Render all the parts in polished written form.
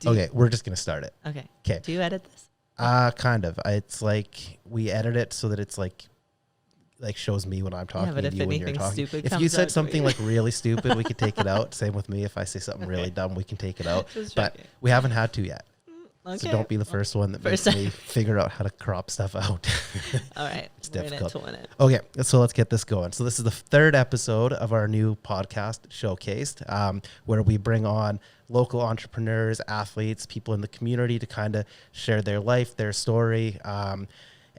Okay, we're just going to start it. Okay. Okay. Do you edit this? Kind of. It's like we edit it so that it's like shows me when I'm talking but to if you when you're anything talking. stupid If you comes said out, something like really stupid, we could take it out. Same with me. If I say something really dumb, we can take it out. But we haven't had to yet. Okay. So don't be the first one that makes me figure out how to crop stuff out. All right. It's difficult. To win it. Okay, so let's get this going. So this is the third episode of our new podcast, Showcased, where we bring on local entrepreneurs, athletes, people in the community to kind of share their life, their story,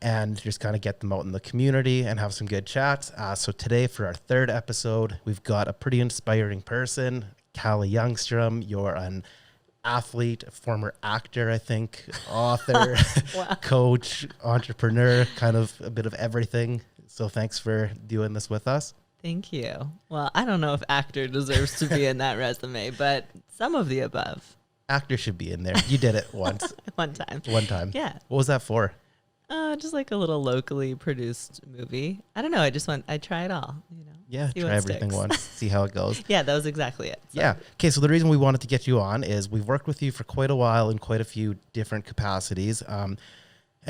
and just kind of get them out in the community and have some good chats. So today for our third episode, we've got a pretty inspiring person, Kalli Youngstrom. You're an athlete, former actor, I think, author, coach, entrepreneur, kind of a bit of everything. So thanks for doing this with us. Thank you. Well, I don't know if actor deserves to be in that resume, but some of the above. Actor should be in there. You did it once. One time. Yeah. What was that for? Just like a little locally produced movie. I don't know. I try it all, Yeah, try everything once, see how it goes. Yeah, that was exactly it. So. Yeah. Okay, so the reason we wanted to get you on is we've worked with you for quite a while in quite a few different capacities. And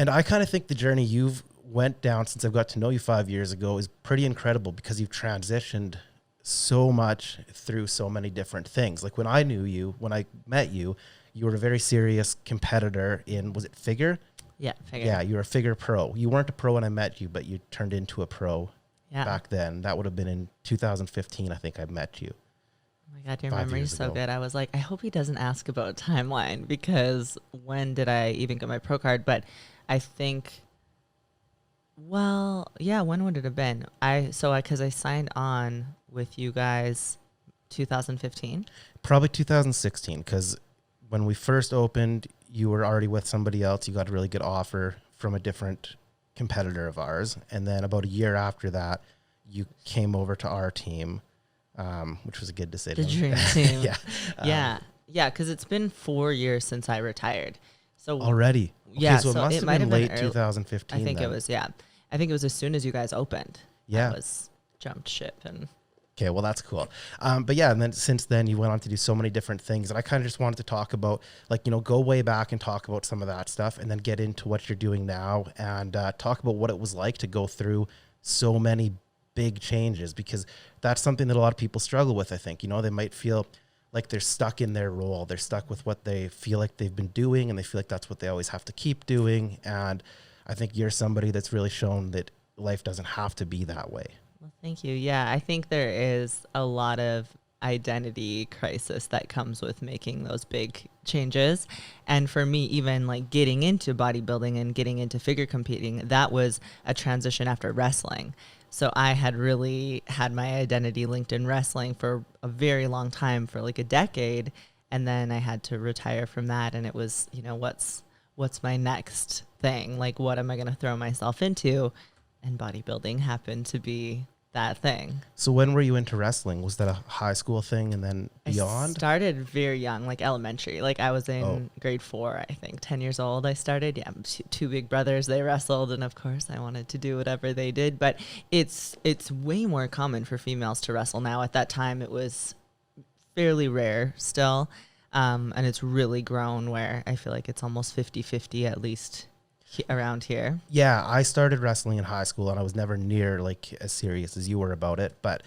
I kind of think the journey you've went down since I've got to know you 5 years ago is pretty incredible because you've transitioned so much through so many different things. Like when I knew you, when I met you, you were a very serious competitor in, was it figure? Yeah, figure. Yeah, you were a figure pro. You weren't a pro when I met you, but you turned into a pro. Yeah. Back then. That would have been in 2015, I think I met you. Oh my God, your memory's so good. I was like, I hope he doesn't ask about timeline because when did I even get my pro card? But I think, well, yeah, when would it have been? Because I signed on with you guys 2015? Probably 2016, because when we first opened, you were already with somebody else. You got a really good offer from a different competitor of ours, and then about a year after that you came over to our team, which was a good decision. The dream team. Yeah. Because it's been 4 years since I retired. So already. Okay, yeah, so it must have been late 2015. I think then. It was. Yeah, I think it was as soon as you guys opened. Yeah, I was jumped ship and. Okay, well, that's cool. But yeah, and then since then you went on to do so many different things. And I kind of just wanted to talk about, go way back and talk about some of that stuff and then get into what you're doing now and talk about what it was like to go through so many big changes, because that's something that a lot of people struggle with, I think. They might feel like they're stuck in their role. They're stuck with what they feel like they've been doing and they feel like that's what they always have to keep doing. And I think you're somebody that's really shown that life doesn't have to be that way. Well, thank you. Yeah, I think there is a lot of identity crisis that comes with making those big changes. And for me, even like getting into bodybuilding and getting into figure competing, that was a transition after wrestling. So I had really had my identity linked in wrestling for a very long time, for like a decade. And then I had to retire from that. And it was, what's my next thing? Like, what am I going to throw myself into? And bodybuilding happened to be that thing. So when were you into wrestling? Was that a high school thing and then beyond? I started very young, like elementary. Like I was in grade 4, I think, 10 years old I started. Yeah, two big brothers, they wrestled. And of course I wanted to do whatever they did. But it's way more common for females to wrestle now. At that time, it was fairly rare still. And it's really grown where I feel like it's almost 50-50 at least around here. Yeah, I started wrestling in high school and I was never near like as serious as you were about it, but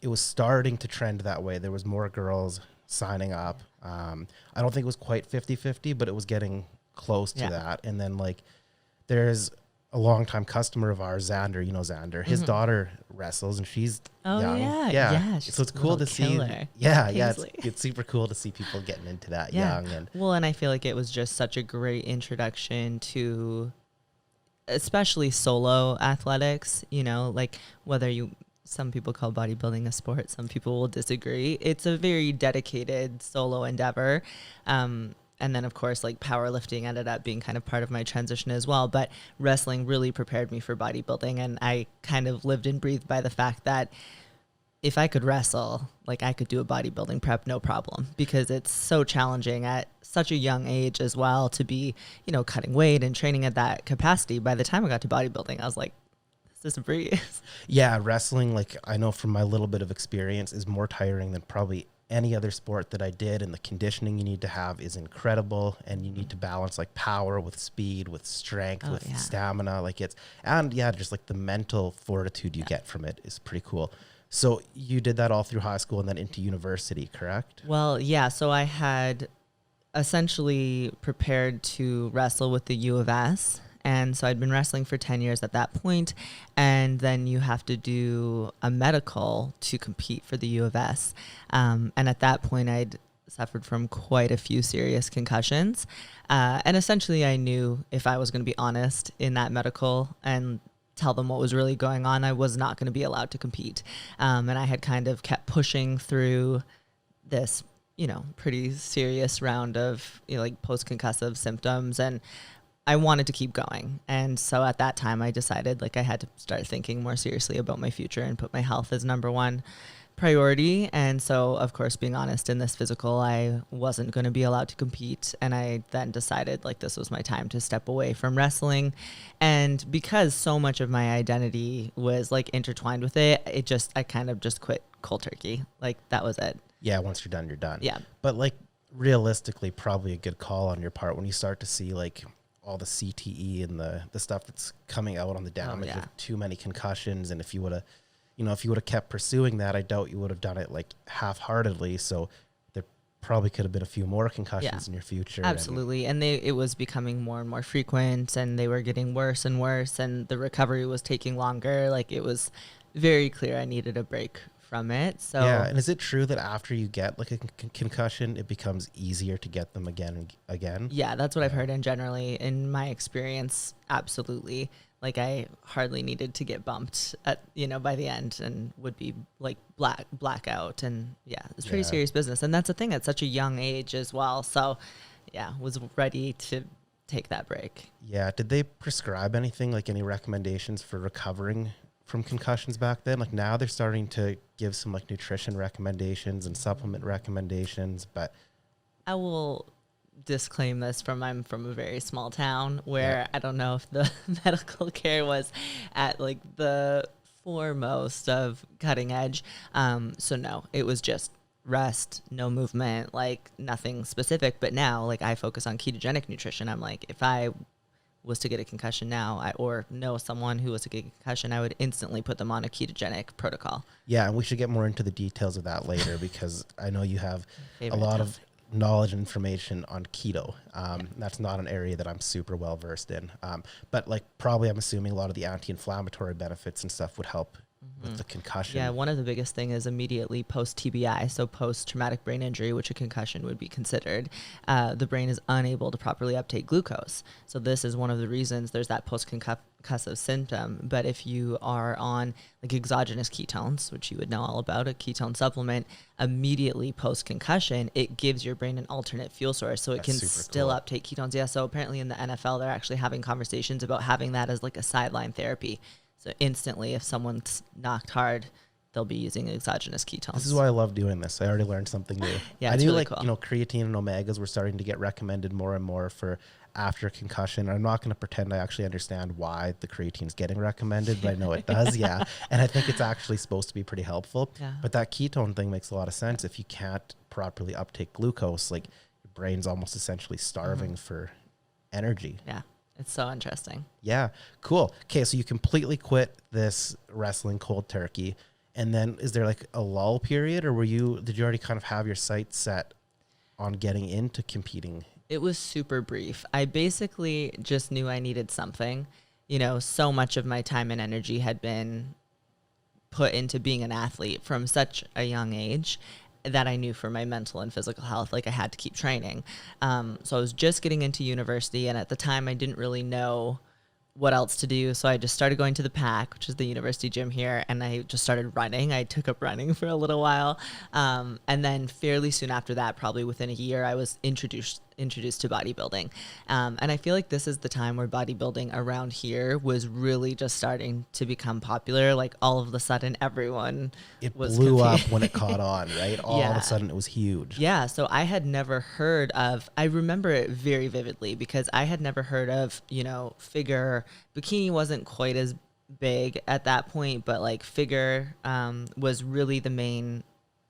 it was starting to trend that way. There was more girls signing up. I don't think it was quite 50-50, but it was getting close to that. And then like there's a longtime customer of ours, Xander, Xander, his daughter wrestles and she's young. Yeah. So it's cool to see. It's super cool to see people getting into that young. And I feel like it was just such a great introduction to especially solo athletics, like some people call bodybuilding a sport, some people will disagree. It's a very dedicated solo endeavor. And then, of course, like powerlifting ended up being kind of part of my transition as well. But wrestling really prepared me for bodybuilding. And I kind of lived and breathed by the fact that if I could wrestle, like I could do a bodybuilding prep, no problem, because it's so challenging at such a young age as well to be, cutting weight and training at that capacity. By the time I got to bodybuilding, I was like, this is a breeze. Yeah, wrestling, like I know from my little bit of experience, is more tiring than probably any other sport that I did, and the conditioning you need to have is incredible, and you need to balance like power with speed, with strength, with stamina. Like just like the mental fortitude you get from it is pretty cool. So you did that all through high school and then into university, correct? Well, yeah. So I had essentially prepared to wrestle with the U of S. And so I'd been wrestling for 10 years at that point. And then you have to do a medical to compete for the U of S. And at that point, I'd suffered from quite a few serious concussions. And essentially, I knew if I was going to be honest in that medical and tell them what was really going on, I was not going to be allowed to compete. And I had kind of kept pushing through this, pretty serious round of, like post-concussive symptoms. And I wanted to keep going. And so at that time, I decided like I had to start thinking more seriously about my future and put my health as number one priority. And so, of course, being honest, in this physical, I wasn't going to be allowed to compete. And I then decided like this was my time to step away from wrestling. And because so much of my identity was like intertwined with it, I kind of just quit cold turkey. Like that was it. Yeah. Once you're done, you're done. Yeah. But like realistically, probably a good call on your part when you start to see like all the CTE and the stuff that's coming out on the damage of too many concussions. And if you would have kept pursuing that, I doubt you would have done it like half-heartedly. So there probably could have been a few more concussions in your future. Absolutely. And it was becoming more and more frequent, and they were getting worse and worse, and the recovery was taking longer. Like it was very clear I needed a break from it. So yeah. And is it true that after you get like a concussion, it becomes easier to get them again and again? Yeah, that's what I've heard. And generally in my experience, absolutely. Like I hardly needed to get bumped at, by the end, and would be like blackout. And yeah, it's pretty serious business. And that's the thing at such a young age as well. So yeah, was ready to take that break. Yeah. Did they prescribe anything, like any recommendations for recovering from concussions back then? Like now they're starting to give some like nutrition recommendations and supplement recommendations, but I will disclaim this I'm from a very small town where I don't know if the medical care was at like the foremost of cutting edge. So no, it was just rest, no movement, like nothing specific. But now like I focus on ketogenic nutrition. I'm like, if I was to get a concussion now, or know someone who was to get a concussion, I would instantly put them on a ketogenic protocol. Yeah, and we should get more into the details of that later because I know you have a lot of knowledge and information on keto. That's not an area that I'm super well versed in. But like probably I'm assuming a lot of the anti-inflammatory benefits and stuff would help with the concussion. Yeah, one of the biggest thing is immediately post-TBI, so post-traumatic brain injury, which a concussion would be considered, the brain is unable to properly uptake glucose. So this is one of the reasons there's that post-concussive symptom. But if you are on like exogenous ketones, which you would know all about, a ketone supplement, immediately post-concussion, it gives your brain an alternate fuel source, so it can still uptake ketones. Yeah, so apparently in the NFL, they're actually having conversations about having that as like a sideline therapy. So instantly, if someone's knocked hard, they'll be using exogenous ketones. This is why I love doing this. I already learned something new. Yeah, I knew really like, cool. Creatine and omegas were starting to get recommended more and more for after concussion. I'm not going to pretend I actually understand why the creatine's getting recommended, but I know it does. Yeah. And I think it's actually supposed to be pretty helpful. Yeah. But that ketone thing makes a lot of sense. If you can't properly uptake glucose, like your brain's almost essentially starving for energy. Yeah. It's so interesting. Yeah, cool. Okay, so you completely quit this wrestling cold turkey, and then is there like a lull period, or did you already kind of have your sights set on getting into competing? It was super brief. I basically just knew I needed something. So much of my time and energy had been put into being an athlete from such a young age that I knew for my mental and physical health, like I had to keep training. So I was just getting into university, and at the time I didn't really know what else to do. So I just started going to the PAC, which is the university gym here, and I just started running. I took up running for a little while. And then fairly soon after that, probably within a year, I was introduced to bodybuilding. And I feel like this is the time where bodybuilding around here was really just starting to become popular. Like all of a sudden everyone blew up when it caught on, right? All of a sudden it was huge. Yeah. So I had never heard of, I remember it very vividly because I had never heard of, figure. Bikini wasn't quite as big at that point, but like figure was really the main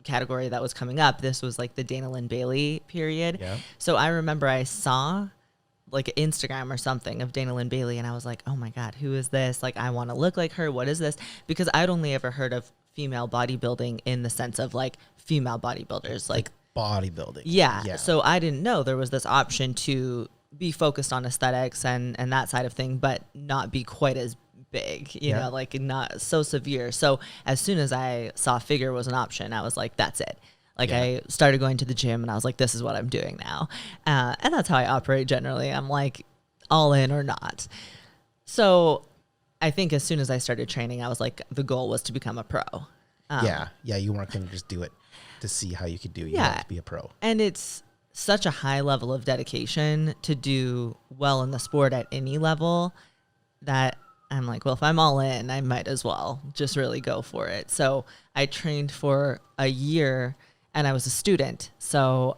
category that was coming up. This was like the Dana Lynn Bailey period. Yeah. So I remember I saw like Instagram or something of Dana Lynn Bailey, and I was like, oh my God, who is this? Like, I want to look like her. What is this? Because I'd only ever heard of female bodybuilding in the sense of like female bodybuilders, like bodybuilding. Yeah. So I didn't know there was this option to be focused on aesthetics and that side of thing, but not be quite as big, you know, like not so severe. So as soon as I saw figure was an option, I was like, that's it. Like I started going to the gym and I was like, this is what I'm doing now. And that's how I operate generally. I'm like all in or not. So I think as soon as I started training, I was like, the goal was to become a pro. You weren't going to just do it to see how you could do it. You had to be a pro. And it's such a high level of dedication to do well in the sport at any level that I'm like, well, if I'm all in, I might as well just really go for it. So I trained for a year and I was a student. So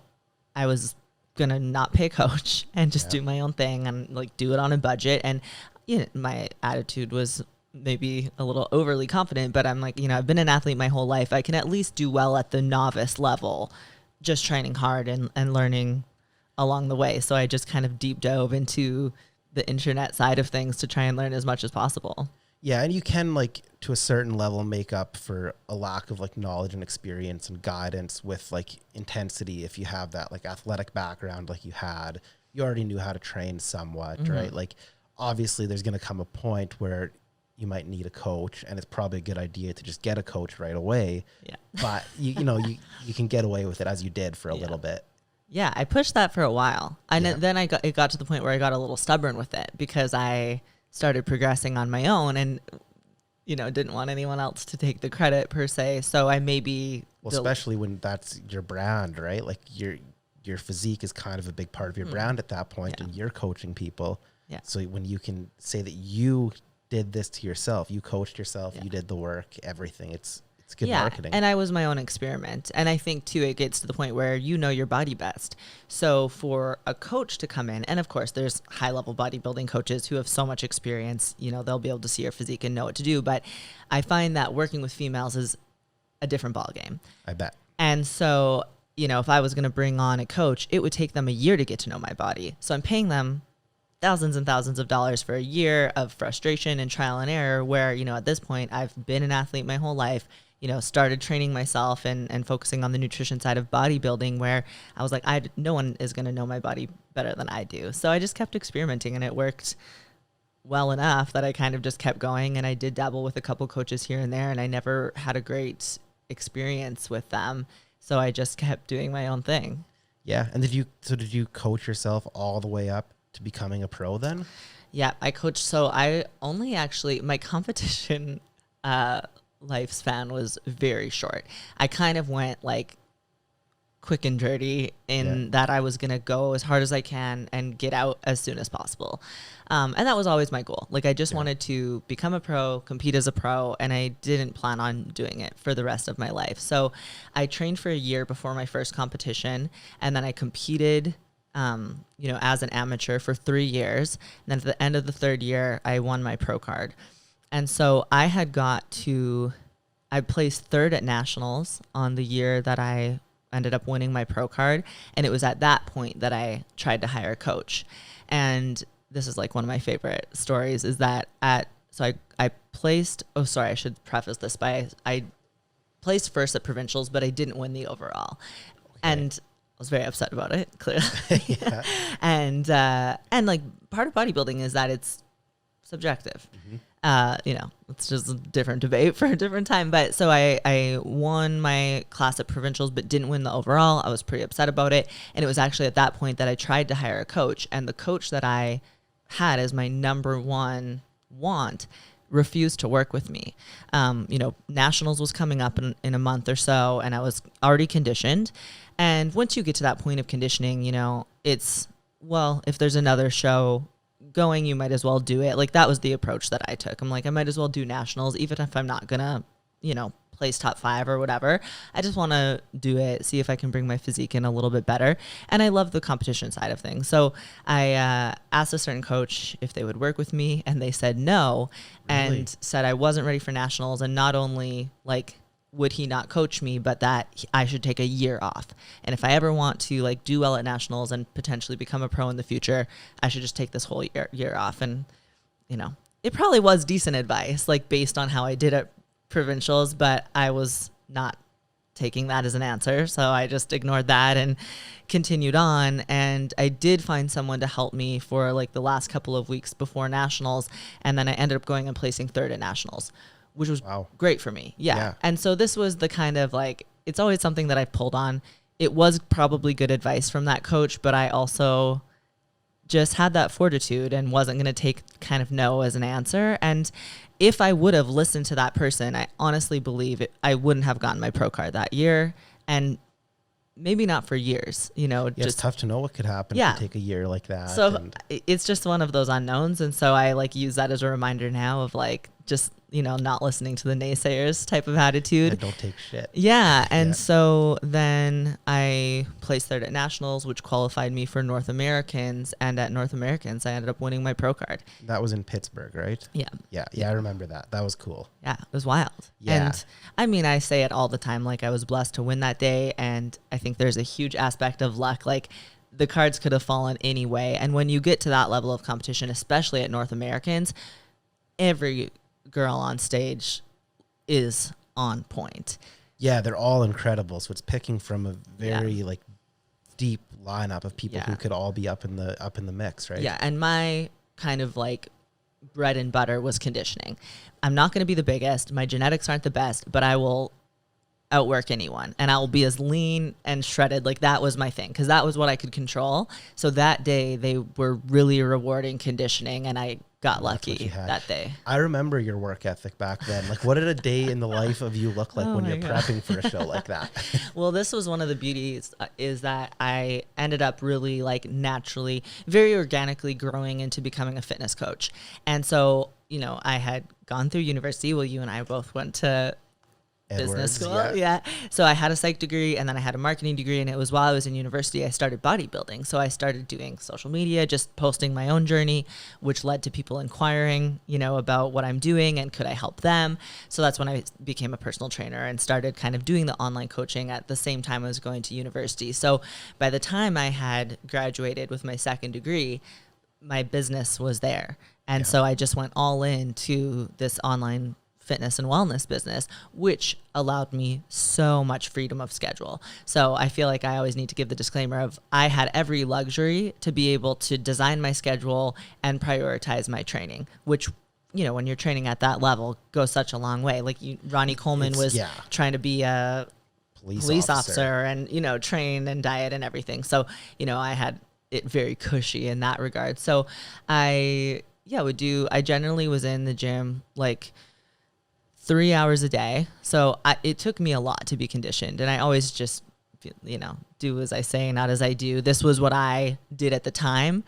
I was going to not pay a coach and just do my own thing and like do it on a budget. And you know, my attitude was maybe a little overly confident, but I'm like, you know, I've been an athlete my whole life. I can at least do well at the novice level, just training hard and learning along the way. So I just kind of deep dove into the internet side of things to try and learn as much as possible. Yeah. And you can like to a certain level make up for a lack of like knowledge and experience and guidance with like intensity. If you have that like athletic background, like you already knew how to train somewhat, right? Like obviously there's going to come a point where you might need a coach, and it's probably a good idea to just get a coach right away. Yeah. But you can get away with it as you did for a little bit. Yeah, I pushed that for a while. And then it got to the point where I got a little stubborn with it because I started progressing on my own and, you know, didn't want anyone else to take the credit per se. So I maybe... Well, especially when that's your brand, right? Like your physique is kind of a big part of your brand at that point, and you're coaching people. Yeah. So when you can say that you did this to yourself, you coached yourself, you did the work, everything, it's good marketing. And I was my own experiment. And I think too, it gets to the point where you know your body best. So for a coach to come in, and of course there's high level bodybuilding coaches who have so much experience, you know, they'll be able to see your physique and know what to do. But I find that working with females is a different ballgame. I bet. And so, you know, if I was going to bring on a coach, it would take them a year to get to know my body. So I'm paying them thousands and thousands of dollars for a year of frustration and trial and error where, you know, at this point I've been an athlete my whole life, you know, started training myself and focusing on the nutrition side of bodybuilding where I was like, no one is going to know my body better than I do. So I just kept experimenting and it worked well enough that I kind of just kept going, and I did dabble with a couple coaches here and there, and I never had a great experience with them. So I just kept doing my own thing. Yeah. And did you coach yourself all the way up to becoming a pro then? Yeah, I coached. So I only actually, my competition lifespan was very short. I kind of went like quick and dirty in that I was going to go as hard as I can and get out as soon as possible. And that was always my goal. Like I just wanted to become a pro, compete as a pro, and I didn't plan on doing it for the rest of my life. So I trained for a year before my first competition, and then I competed you know, as an amateur for 3 years. And then at the end of the third year, I won my pro card. And so I placed third at nationals on the year that I ended up winning my pro card. And it was at that point that I tried to hire a coach. And this is like one of my favorite stories is that I placed, I should preface this by I placed first at provincials, but I didn't win the overall. Okay. And I was very upset about it, clearly. And like part of bodybuilding is that it's subjective. You know, it's just a different debate for a different time. But so I won my class at provincials, but didn't win the overall. I was pretty upset about it. And it was actually at that point that I tried to hire a coach, and the coach that I had as my number one want refused to work with me. You know, nationals was coming up in a month or so, and I was already conditioned. And once you get to that point of conditioning, you know, it's, well, if there's another show going, you might as well do it. Like that was the approach that I took. I'm like, I might as well do nationals, even if I'm not gonna, you know, place top 5 or whatever. I just want to do it, see if I can bring my physique in a little bit better. And I love the competition side of things. So I asked a certain coach if they would work with me, and they said no, and said I wasn't ready for nationals. And not only like would he not coach me, but that I should take a year off. And if I ever want to like do well at nationals and potentially become a pro in the future, I should just take this whole year off. And, you know, it probably was decent advice, like based on how I did at provincials, but I was not taking that as an answer. So I just ignored that and continued on. And I did find someone to help me for like the last couple of weeks before nationals. And then I ended up going and placing third at nationals, which was great for me. Yeah. And so this was the kind of like, it's always something that I've pulled on. It was probably good advice from that coach, but I also just had that fortitude and wasn't going to take kind of no as an answer. And if I would have listened to that person, I honestly believe I wouldn't have gotten my pro card that year. And maybe not for years, you know. Yeah, it's tough to know what could happen if you take a year like that. So it's just one of those unknowns. And so I like use that as a reminder now of like, just, you know, not listening to the naysayers type of attitude. Don't take shit. Yeah. And so then I placed third at nationals, which qualified me for North Americans. And at North Americans, I ended up winning my pro card. That was in Pittsburgh, right? Yeah. Yeah, I remember that. That was cool. Yeah, it was wild. Yeah. And I mean, I say it all the time, like I was blessed to win that day. And I think there's a huge aspect of luck. Like the cards could have fallen anyway. And when you get to that level of competition, especially at North Americans, every girl on stage is on point. Yeah, they're all incredible. So it's picking from a very like deep lineup of people who could all be up in the mix, right? Yeah, and my kind of like bread and butter was conditioning. I'm not going to be the biggest. My genetics aren't the best, but I will outwork anyone, and I will be as lean and shredded. Like that was my thing, because that was what I could control. So that day they were really rewarding conditioning, and I got lucky that day. I remember your work ethic back then. Like, what did a day in the life of you look like when you're prepping for a show like that? Well, this was one of the beauties is that I ended up really like naturally, very organically growing into becoming a fitness coach. And so, you know, I had gone through university. Well, you and I both went to business school. Yeah. So I had a psych degree and then I had a marketing degree, and it was while I was in university I started bodybuilding. So I started doing social media, just posting my own journey, which led to people inquiring, you know, about what I'm doing and could I help them. So that's when I became a personal trainer and started kind of doing the online coaching at the same time I was going to university. So by the time I had graduated with my second degree, my business was there. And so I just went all in to this online fitness and wellness business, which allowed me so much freedom of schedule. So I feel like I always need to give the disclaimer of I had every luxury to be able to design my schedule and prioritize my training, which, you know, when you're training at that level goes such a long way. Like Ronnie Coleman was trying to be a police officer and, you know, train and diet and everything. So, you know, I had it very cushy in that regard. So I generally was in the gym like 3 hours a day. So it took me a lot to be conditioned. And I always just, you know, do as I say, not as I do. This was what I did at the time.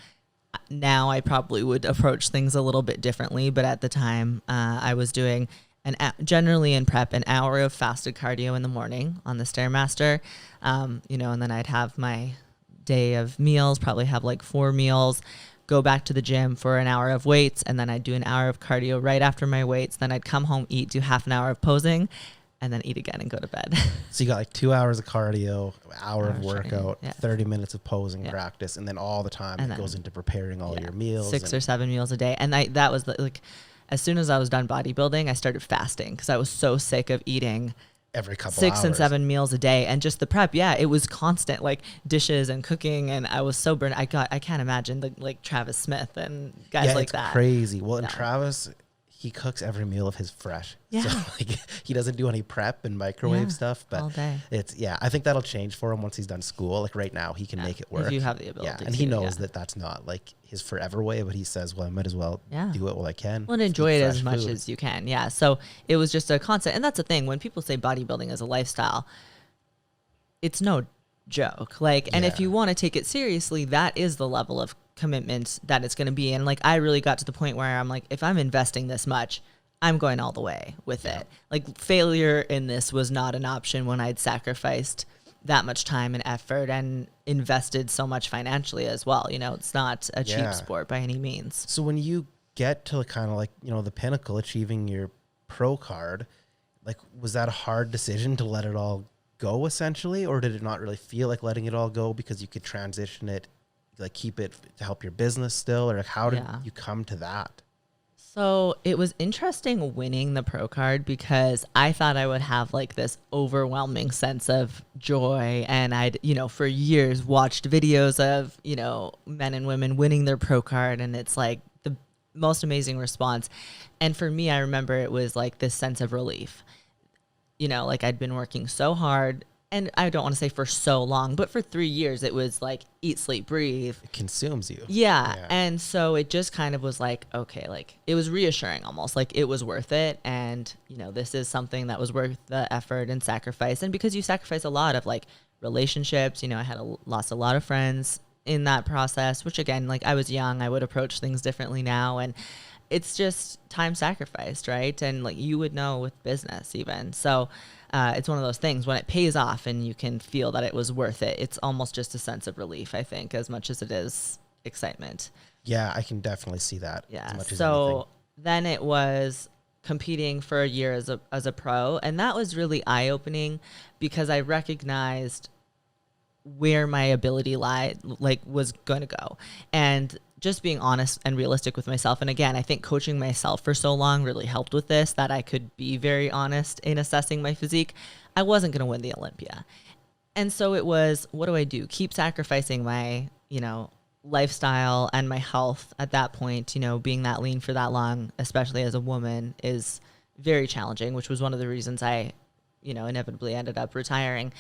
Now I probably would approach things a little bit differently. But at the time, I was doing generally in prep, an hour of fasted cardio in the morning on the Stairmaster, you know, and then I'd have my day of meals, probably have like 4 meals, go back to the gym for an hour of weights, and then I'd do an hour of cardio right after my weights. Then I'd come home, eat, do half an hour of posing, and then eat again and go to bed. So you got like 2 hours of cardio, hour of workout, 30 minutes of posing practice, and then all the time it goes into preparing all your meals. 6 or 7 meals a day. And that was like, as soon as I was done bodybuilding, I started fasting because I was so sick of eating every couple 6 hours. and 7 meals a day, and just the prep. Yeah, it was constant, like dishes and cooking, and I was so burned. I can't imagine like Travis Smith and guys like that. Crazy. Well, and Travis, he cooks every meal of his fresh. Yeah. So like he doesn't do any prep and microwave stuff, but all day. I think that'll change for him once he's done school. Like right now he can make it work. If you have the ability. Yeah, and he knows that that's not like his forever way, but he says, well, I might as well do it while I can. Well, and enjoy it as much as you can. Yeah. So it was just a constant. And that's the thing, when people say bodybuilding is a lifestyle, it's no joke. Like, and if you want to take it seriously, that is the level of commitment that it's going to be. And like, I really got to the point where I'm like, if I'm investing this much, I'm going all the way with it. Like, failure in this was not an option when I'd sacrificed that much time and effort and invested so much financially as well. You know, it's not a cheap sport by any means. So when you get to kind of like, you know, the pinnacle, achieving your pro card, like, was that a hard decision to let it all go essentially, or did it not really feel like letting it all go because you could transition it, like keep it to help your business still, or like how did you come to that? So it was interesting winning the pro card because I thought I would have like this overwhelming sense of joy. And I'd, for years watched videos of, men and women winning their pro card. And it's like the most amazing response. And for me, I remember it was like this sense of relief. Like I'd been working so hard, and I don't want to say for so long, but for 3 years, it was like eat, sleep, breathe. It consumes you. Yeah. And so it just kind of was like, okay, like it was reassuring almost, like it was worth it. And, this is something that was worth the effort and sacrifice. And because you sacrifice a lot of like relationships, I had lost a lot of friends in that process, which again, like I was young, I would approach things differently now. And it's just time sacrificed, right? And like you would know with business even. So it's one of those things when it pays off and you can feel that it was worth it. It's almost just a sense of relief, I think, as much as it is excitement. Yeah, I can definitely see that. Yeah. As much as so anything. Then it was competing for a year as a pro. And that was really eye-opening because I recognized where my ability was going to go. And just being honest and realistic with myself. And again, I think coaching myself for so long really helped with this, that I could be very honest in assessing my physique. I wasn't going to win the Olympia. And so it was, what do I do? Keep sacrificing my, lifestyle and my health at that point. Being that lean for that long, especially as a woman, is very challenging, which was one of the reasons I, inevitably ended up retiring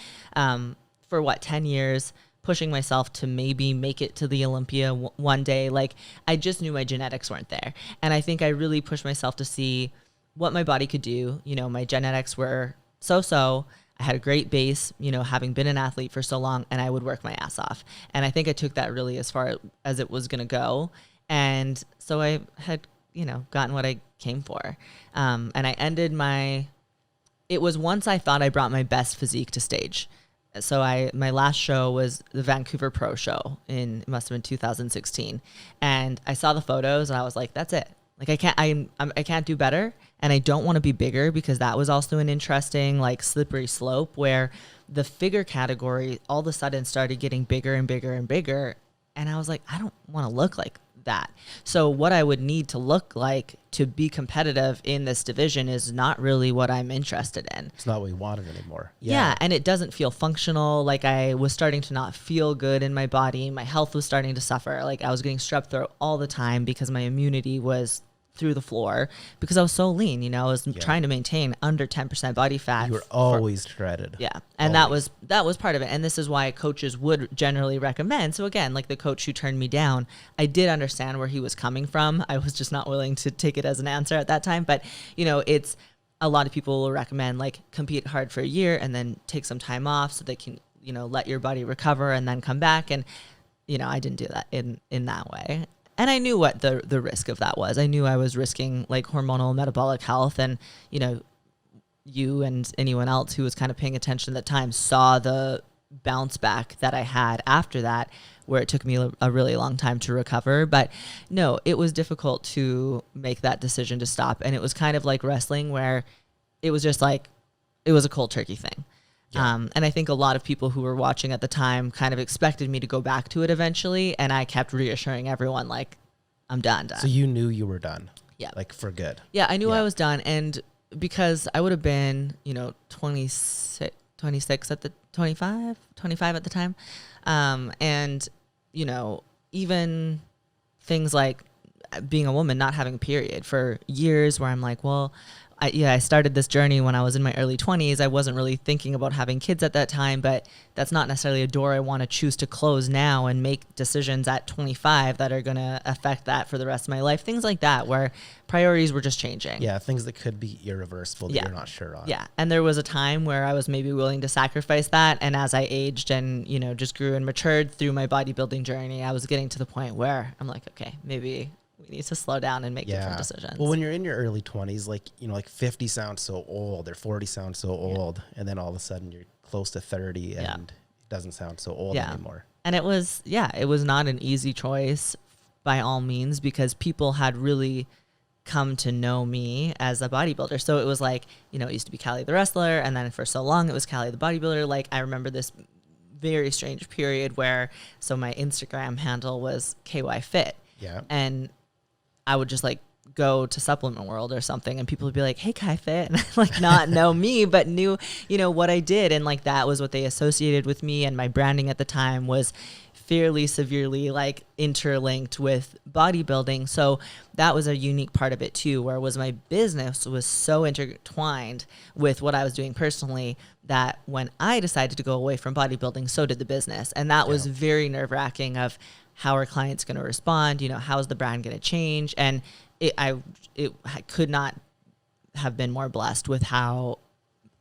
for 10 years, pushing myself to maybe make it to the Olympia one day. Like I just knew my genetics weren't there. And I think I really pushed myself to see what my body could do. My genetics were so-so. I had a great base, having been an athlete for so long, and I would work my ass off. And I think I took that really as far as it was going to go. And so I had, gotten what I came for. And I ended it was once I thought I brought my best physique to stage. So my last show was the Vancouver Pro Show it must have been 2016. And I saw the photos and I was like, that's it. Like I can't do better, and I don't want to be bigger, because that was also an interesting like slippery slope where the figure category all of a sudden started getting bigger and bigger and bigger. And I was like, I don't want to look like that. So what I would need to look like to be competitive in this division is not really what I'm interested in. It's not what we wanted anymore. Yeah. And it doesn't feel functional. Like I was starting to not feel good in my body. My health was starting to suffer. Like I was getting strep throat all the time because my immunity was through the floor because I was so lean. I was trying to maintain under 10% body fat. You were always shredded. Yeah. And that was part of it. And this is why coaches would generally recommend. So again, like the coach who turned me down, I did understand where he was coming from. I was just not willing to take it as an answer at that time. But, it's a lot of people will recommend like compete hard for a year and then take some time off so they can, let your body recover and then come back. And, I didn't do that in that way. And I knew what the risk of that was. I knew I was risking like hormonal metabolic health, and, you and anyone else who was kind of paying attention at the time saw the bounce back that I had after that, where it took me a really long time to recover. But no, it was difficult to make that decision to stop. And it was kind of like wrestling, where it was just like, it was a cold turkey thing. Yeah. And I think a lot of people who were watching at the time kind of expected me to go back to it eventually. And I kept reassuring everyone, like, I'm done. So you knew you were done? Yeah. Like for good? Yeah, I knew I was done. And because I would have been, 26 at the 25 at the time. And, even things like being a woman, not having a period for years, where I'm like, well, I started this journey when I was in my early 20s. I wasn't really thinking about having kids at that time, but that's not necessarily a door I want to choose to close now and make decisions at 25 that are going to affect that for the rest of my life. Things like that, where priorities were just changing. Yeah, things that could be irreversible that you're not sure on. Yeah, and there was a time where I was maybe willing to sacrifice that. And as I aged and, just grew and matured through my bodybuilding journey, I was getting to the point where I'm like, okay, maybe we need to slow down and make different decisions. Well, when you're in your early 20s, like, like 50 sounds so old, or 40 sounds so old, and then all of a sudden you're close to 30 and it doesn't sound so old anymore. And it was not an easy choice by all means, because people had really come to know me as a bodybuilder. So it was like, you know, it used to be Kalli the wrestler, and then for so long it was Kalli the bodybuilder. Like, I remember this very strange period where, so my Instagram handle was KY Fit. Yeah. And I would just like go to Supplement World or something, and people would be like, "Hey, Kai Fit," and like not know me, but knew, you know, what I did. And like, that was what they associated with me. And my branding at the time was fairly severely like interlinked with bodybuilding. So that was a unique part of it too, where was my business was so intertwined with what I was doing personally, that when I decided to go away from bodybuilding, so did the business. And that was very nerve-wracking of, how are clients going to respond? You know, how is the brand going to change? And I could not have been more blessed with how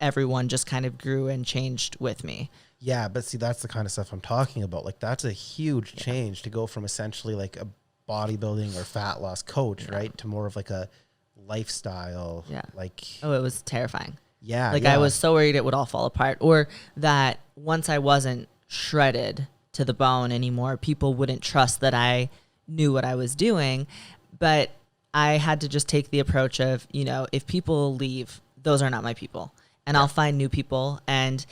everyone just kind of grew and changed with me. Yeah, but see, that's the kind of stuff I'm talking about. Like, that's a huge change to go from essentially like a bodybuilding or fat loss coach, right, to more of like a lifestyle. Yeah. Like, oh, it was terrifying. Yeah. Like, I was so worried it would all fall apart, or that once I wasn't shredded to the bone anymore, people wouldn't trust that I knew what I was doing. But I had to just take the approach of, you know, if people leave, those are not my people, and I'll find new people. And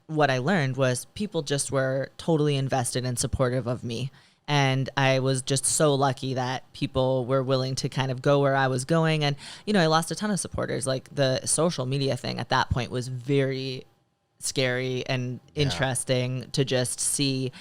what I learned was people just were totally invested and supportive of me. And I was just so lucky that people were willing to kind of go where I was going. And, you know, I lost a ton of supporters. Like, the social media thing at that point was very scary and interesting to just see.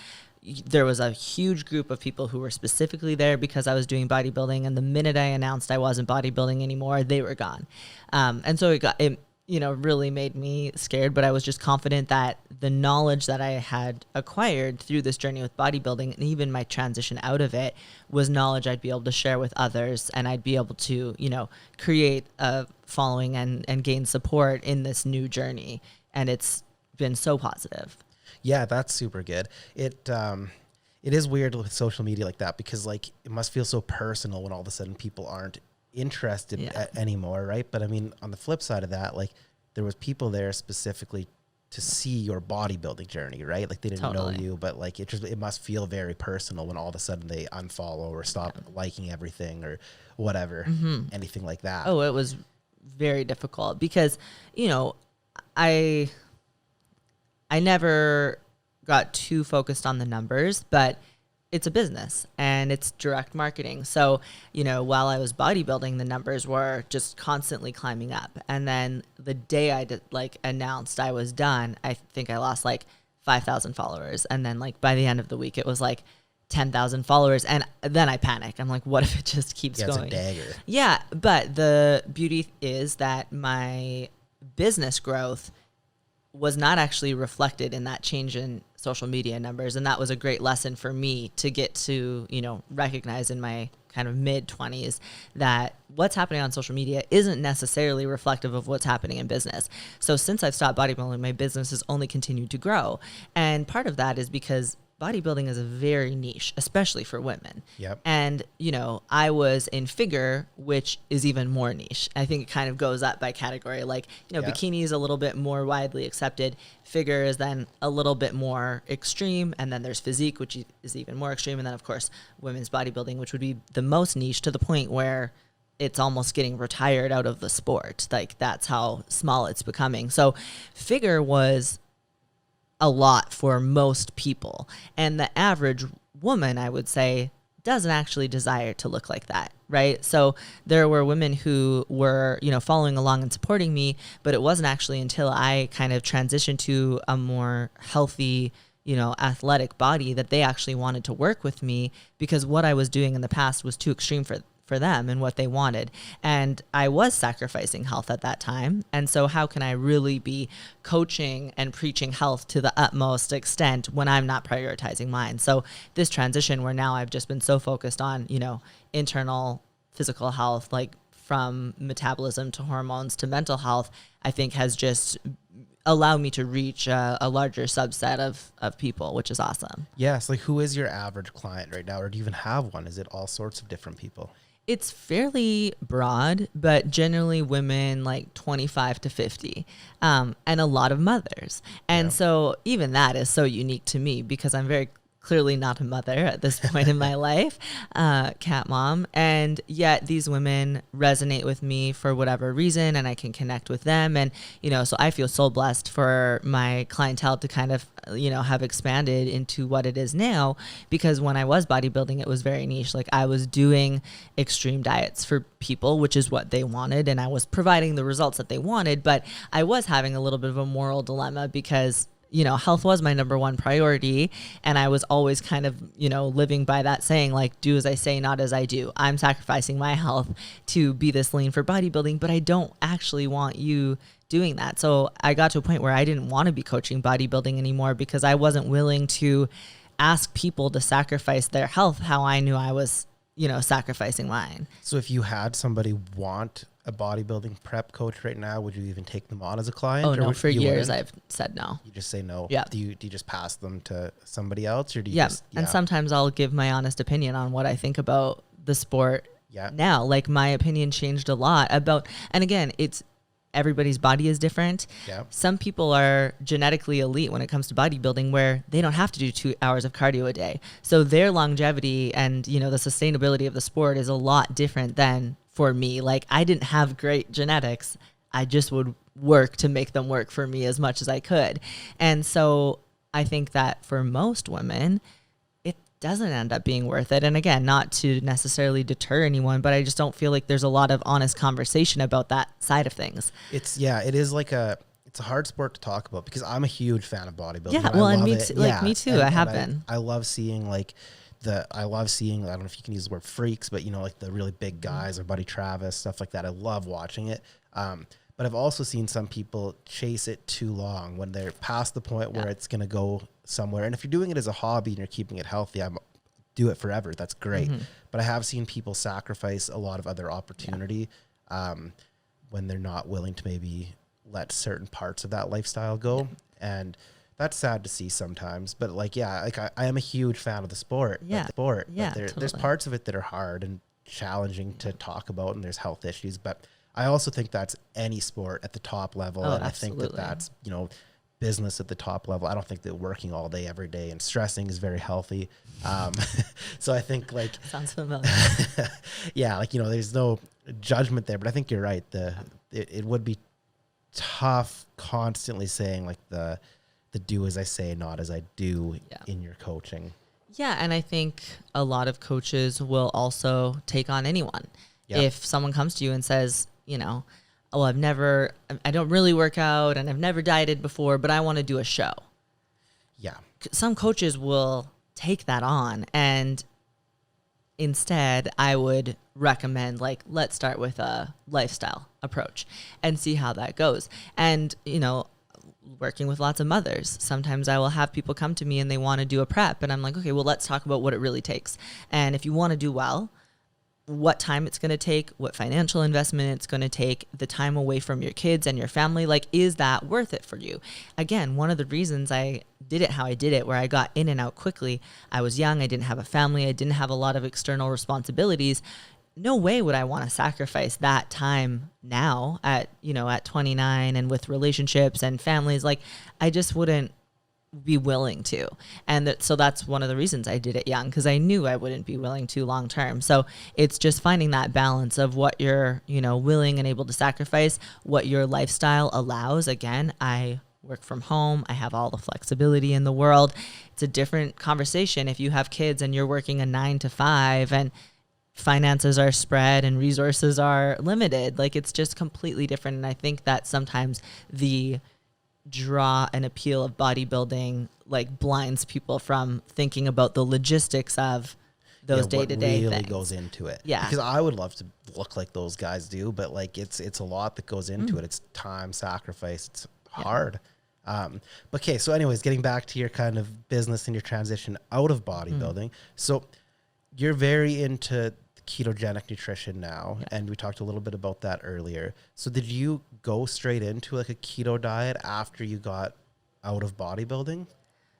There was a huge group of people who were specifically there because I was doing bodybuilding. And the minute I announced I wasn't bodybuilding anymore, they were gone. And so it you know, really made me scared, but I was just confident that the knowledge that I had acquired through this journey with bodybuilding, and even my transition out of it, was knowledge I'd be able to share with others, and I'd be able to, you know, create a following and gain support in this new journey. And it's been so positive. Yeah, that's super good. It is weird with social media like that, because like, it must feel so personal when all of a sudden people aren't interested anymore, right? But I mean, on the flip side of that, like, there was people there specifically to see your bodybuilding journey, right? Like, they didn't know you, but like, it must feel very personal when all of a sudden they unfollow or stop liking everything or whatever, anything like that. Oh, it was very difficult because, you know, I never got too focused on the numbers, but it's a business and it's direct marketing. So, you know, while I was bodybuilding, the numbers were just constantly climbing up. And then the day I announced I was done, I think I lost like 5,000 followers. And then like by the end of the week, it was like 10,000 followers. And then I panic. I'm like, what if it just keeps going? It's a dagger. Yeah. But the beauty is that my business growth was not actually reflected in that change in social media numbers. And that was a great lesson for me to get to, you know, recognize in my kind of mid-20s that what's happening on social media isn't necessarily reflective of what's happening in business. So since I've stopped bodybuilding, my business has only continued to grow. And part of that is because bodybuilding is a very niche, especially for women. Yep. And, you know, I was in figure, which is even more niche. I think it kind of goes up by category. Like, you know, bikini is a little bit more widely accepted. Figure is then a little bit more extreme. And then there's physique, which is even more extreme. And then, of course, women's bodybuilding, which would be the most niche, to the point where it's almost getting retired out of the sport. Like, that's how small it's becoming. So figure was a lot for most people. And the average woman, I would say, doesn't actually desire to look like that, right? So there were women who were, you know, following along and supporting me, but it wasn't actually until I kind of transitioned to a more healthy, you know, athletic body that they actually wanted to work with me, because what I was doing in the past was too extreme for them and what they wanted. And I was sacrificing health at that time. And so how can I really be coaching and preaching health to the utmost extent when I'm not prioritizing mine? So this transition where now I've just been so focused on, you know, internal physical health, like from metabolism to hormones to mental health, I think has just allowed me to reach a larger subset of people, which is awesome. Yes. Like, who is your average client right now? Or do you even have one? Is it all sorts of different people? It's fairly broad, but generally women like 25 to 50, and a lot of mothers. And so even that is so unique to me, because I'm very clearly not a mother at this point in my life, cat mom. And yet these women resonate with me for whatever reason, and I can connect with them. And, so I feel so blessed for my clientele to kind of, have expanded into what it is now, because when I was bodybuilding, it was very niche. Like I was doing extreme diets for people, which is what they wanted. And I was providing the results that they wanted, but I was having a little bit of a moral dilemma because health was my number one priority. And I was always kind of, living by that saying, like, do as I say, not as I do. I'm sacrificing my health to be this lean for bodybuilding, but I don't actually want you doing that. So I got to a point where I didn't want to be coaching bodybuilding anymore because I wasn't willing to ask people to sacrifice their health how I knew I was, sacrificing mine. So if you had somebody want a bodybuilding prep coach right now, would you even take them on as a client? Oh, no, for years I've said no. You just say no? Yeah. Do you just pass them to somebody else, or do you just... And sometimes I'll give my honest opinion on what I think about the sport now. Like my opinion changed a lot about, and again, it's everybody's body is different. Yeah. Some people are genetically elite when it comes to bodybuilding where they don't have to do 2 hours of cardio a day. So their longevity and, the sustainability of the sport is a lot different than for me. Like I didn't have great genetics. I just would work to make them work for me as much as I could. And so I think that for most women, it doesn't end up being worth it. And again, not to necessarily deter anyone, but I just don't feel like there's a lot of honest conversation about that side of things. It is like it's a hard sport to talk about because I'm a huge fan of bodybuilding. Yeah. Well, and me too. Me too. I have been. I love seeing I don't know if you can use the word freaks, but like the really big guys, or Buddy Travis, stuff like that. I love watching it. But I've also seen some people chase it too long when they're past the point where it's going to go somewhere. And if you're doing it as a hobby and you're keeping it healthy, do it forever. That's great. Mm-hmm. But I have seen people sacrifice a lot of other opportunity when they're not willing to maybe let certain parts of that lifestyle go. And that's sad to see sometimes, but I am a huge fan of the sport. Yeah. Totally. There's parts of it that are hard and challenging to talk about, and there's health issues, but I also think that's any sport at the top level. Oh, and absolutely. I think that's, business at the top level. I don't think that working all day, every day and stressing is very healthy. So I think sounds familiar. There's no judgment there, but I think you're right. It would be tough constantly saying the do as I say, not as I do in your coaching. Yeah. And I think a lot of coaches will also take on anyone. Yeah. If someone comes to you and says, I don't really work out and I've never dieted before, but I want to do a show. Yeah. Some coaches will take that on, and instead I would recommend let's start with a lifestyle approach and see how that goes. And, working with lots of mothers, sometimes I will have people come to me and they want to do a prep, and I'm like, okay, well, let's talk about what it really takes. And if you want to do well, what time it's going to take, what financial investment it's going to take, the time away from your kids and your family, is that worth it for you? Again, one of the reasons I did it how I did it, where I got in and out quickly, I was young, I didn't have a family, I didn't have a lot of external responsibilities. No way would I want to sacrifice that time now at 29 and with relationships and families. I just wouldn't be willing to. And so that's one of the reasons I did it young, because I knew I wouldn't be willing to long term. So it's just finding that balance of what you're, willing and able to sacrifice, what your lifestyle allows. Again, I work from home. I have all the flexibility in the world. It's a different conversation if you have kids and you're working a 9 to 5 and finances are spread and resources are limited. It's just completely different. And I think that sometimes the draw and appeal of bodybuilding blinds people from thinking about the logistics of those day-to-day really things. Goes into it. Yeah. Because I would love to look like those guys do, but it's a lot that goes into it. It's time, sacrifice. It's hard. Okay. So anyways, getting back to your kind of business and your transition out of bodybuilding. So you're very into ketogenic nutrition now, and we talked a little bit about that earlier. So did you go straight into a keto diet after you got out of bodybuilding?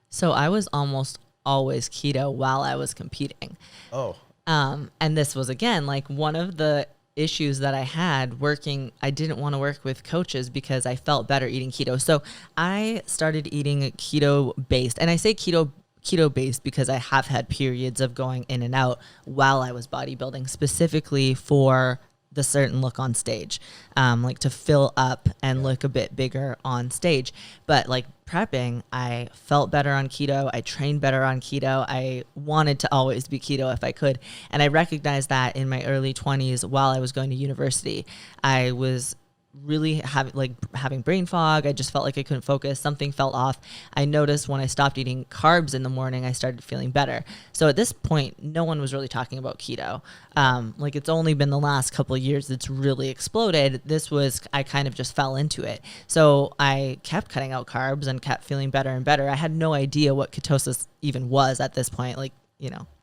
So I was almost always keto while I was competing. Oh. And this was, again, one of the issues that I had working. I didn't want to work with coaches because I felt better eating keto. So I started eating keto based, and I say keto keto based because I have had periods of going in and out while I was bodybuilding, specifically for the certain look on stage, like to fill up and look a bit bigger on stage. But like prepping, I felt better on keto. I trained better on keto. I wanted to always be keto if I could. And I recognized that in my early 20s while I was going to university. I was really having brain fog. I just felt like I couldn't focus. Something felt off. I noticed when I stopped eating carbs in the morning, I started feeling better. So at this point, no one was really talking about keto. Like it's only been the last couple of years that's really exploded. I kind of just fell into it. So I kept cutting out carbs and kept feeling better and better. I had no idea what ketosis even was at this point. Like,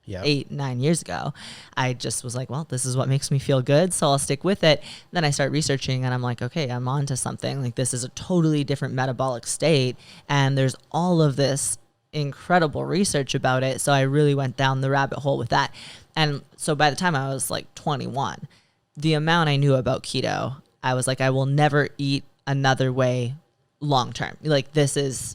8-9 years ago. I just was like, well, this is what makes me feel good, so I'll stick with it. Then I start researching and I'm like, okay, I'm onto something. Like this is a totally different metabolic state and there's all of this incredible research about it. So I really went down the rabbit hole with that. And so by the time I was like 21, the amount I knew about keto, I was like, I will never eat another way long term. Like this is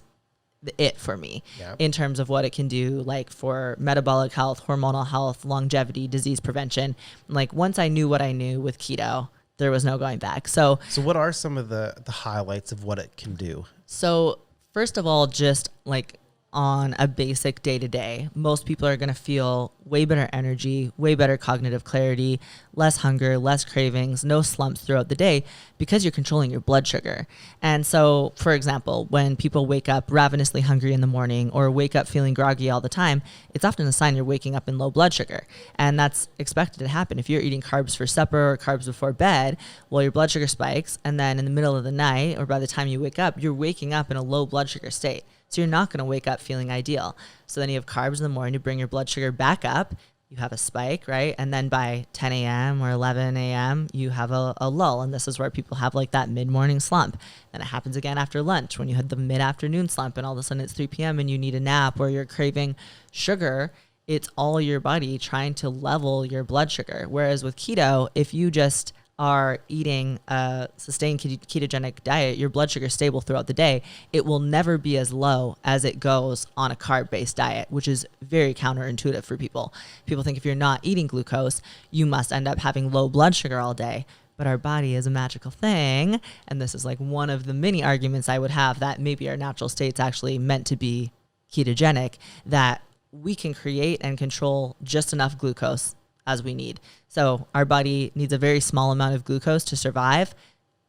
it for me in terms of what it can do, like for metabolic health, hormonal health, longevity, disease prevention. Like once I knew what I knew with keto, there was no going back. So what are some of the highlights of what it can do? So first of all, just like on a basic day-to-day, most people are going to feel way better energy, way better cognitive clarity, less hunger, less cravings, no slumps throughout the day because you're controlling your blood sugar. And so, for example, when people wake up ravenously hungry in the morning or wake up feeling groggy all the time, it's often a sign you're waking up in low blood sugar. And that's expected to happen. If you're eating carbs for supper or carbs before bed, well, your blood sugar spikes. And then in the middle of the night or by the time you wake up, you're waking up in a low blood sugar state. So you're not going to wake up feeling ideal. So then you have carbs in the morning to bring your blood sugar back up. You have a spike, right? And then by 10 a.m. or 11 a.m., you have a lull. And this is where people have like that mid-morning slump. Then it happens again after lunch when you had the mid-afternoon slump and all of a sudden it's 3 p.m. and you need a nap or you're craving sugar. It's all your body trying to level your blood sugar. Whereas with keto, if you just are eating a sustained ketogenic diet, your blood sugar is stable throughout the day. It will never be as low as it goes on a carb-based diet, which is very counterintuitive for people. People think if you're not eating glucose, you must end up having low blood sugar all day. But our body is a magical thing. And this is like one of the many arguments I would have that maybe our natural state's actually meant to be ketogenic, that we can create and control just enough glucose as we need. So our body needs a very small amount of glucose to survive.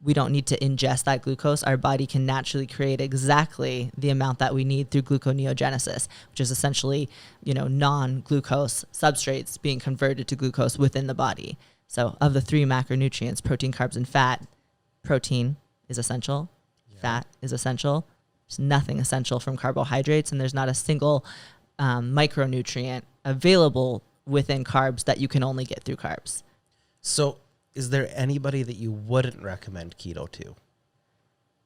We don't need to ingest that glucose. Our body can naturally create exactly the amount that we need through gluconeogenesis, which is essentially, non-glucose substrates being converted to glucose within the body. So of the 3 macronutrients, protein, carbs, and fat, protein is essential. Fat is essential. There's nothing essential from carbohydrates, and there's not a single micronutrient available within carbs that you can only get through carbs. So is there anybody that you wouldn't recommend keto to?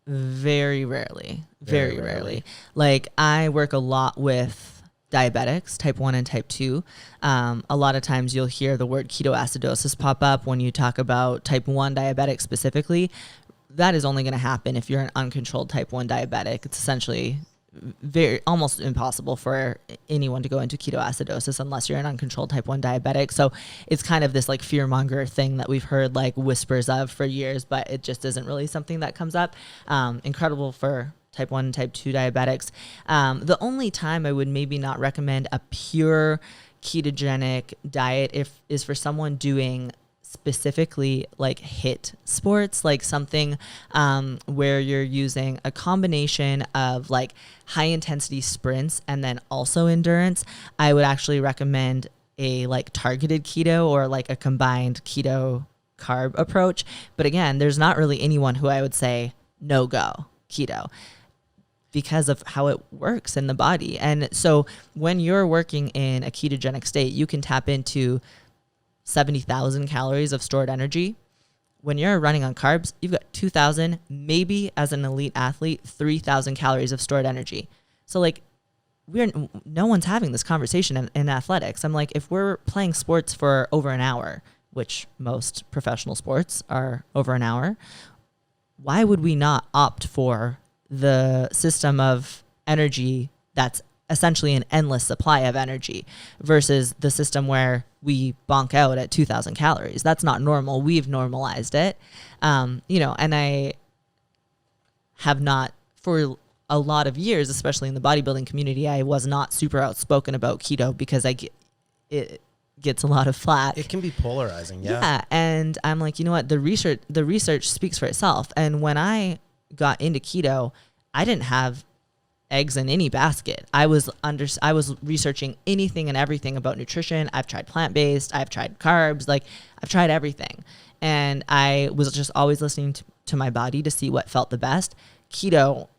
Very rarely. Very rarely. Like I work a lot with diabetics, type 1 and type 2. A lot of times you'll hear the word ketoacidosis pop up when you talk about type 1 diabetic specifically. That is only going to happen if you're an uncontrolled type 1 diabetic. It's essentially almost impossible for anyone to go into ketoacidosis unless you're an uncontrolled type 1 diabetic. So it's kind of this like fear monger thing that we've heard like whispers of for years, but it just isn't really something that comes up. Incredible for type 1 and type 2 diabetics. The only time I would maybe not recommend a pure ketogenic diet is for someone doing specifically like HIIT sports, like something where you're using a combination of like high intensity sprints and then also endurance. I would actually recommend a like targeted keto or like a combined keto carb approach. But again, there's not really anyone who I would say no go keto because of how it works in the body. And so when you're working in a ketogenic state, you can tap into 70,000 calories of stored energy. When you're running on carbs, you've got 2,000, maybe as an elite athlete, 3,000 calories of stored energy. So like no one's having this conversation in athletics. I'm like, if we're playing sports for over an hour, which most professional sports are over an hour, why would we not opt for the system of energy that's essentially an endless supply of energy versus the system where we bonk out at 2,000 calories. That's not normal. We've normalized it. And I have not, for a lot of years, especially in the bodybuilding community, I was not super outspoken about keto because it gets a lot of flack. It can be polarizing. Yeah. Yeah. And I'm like, you know what? The research speaks for itself. And when I got into keto, I didn't have eggs in any basket. I was researching anything and everything about nutrition. I've tried plant-based, I've tried carbs, like I've tried everything. And I was just always listening to my body to see what felt the best. Keto,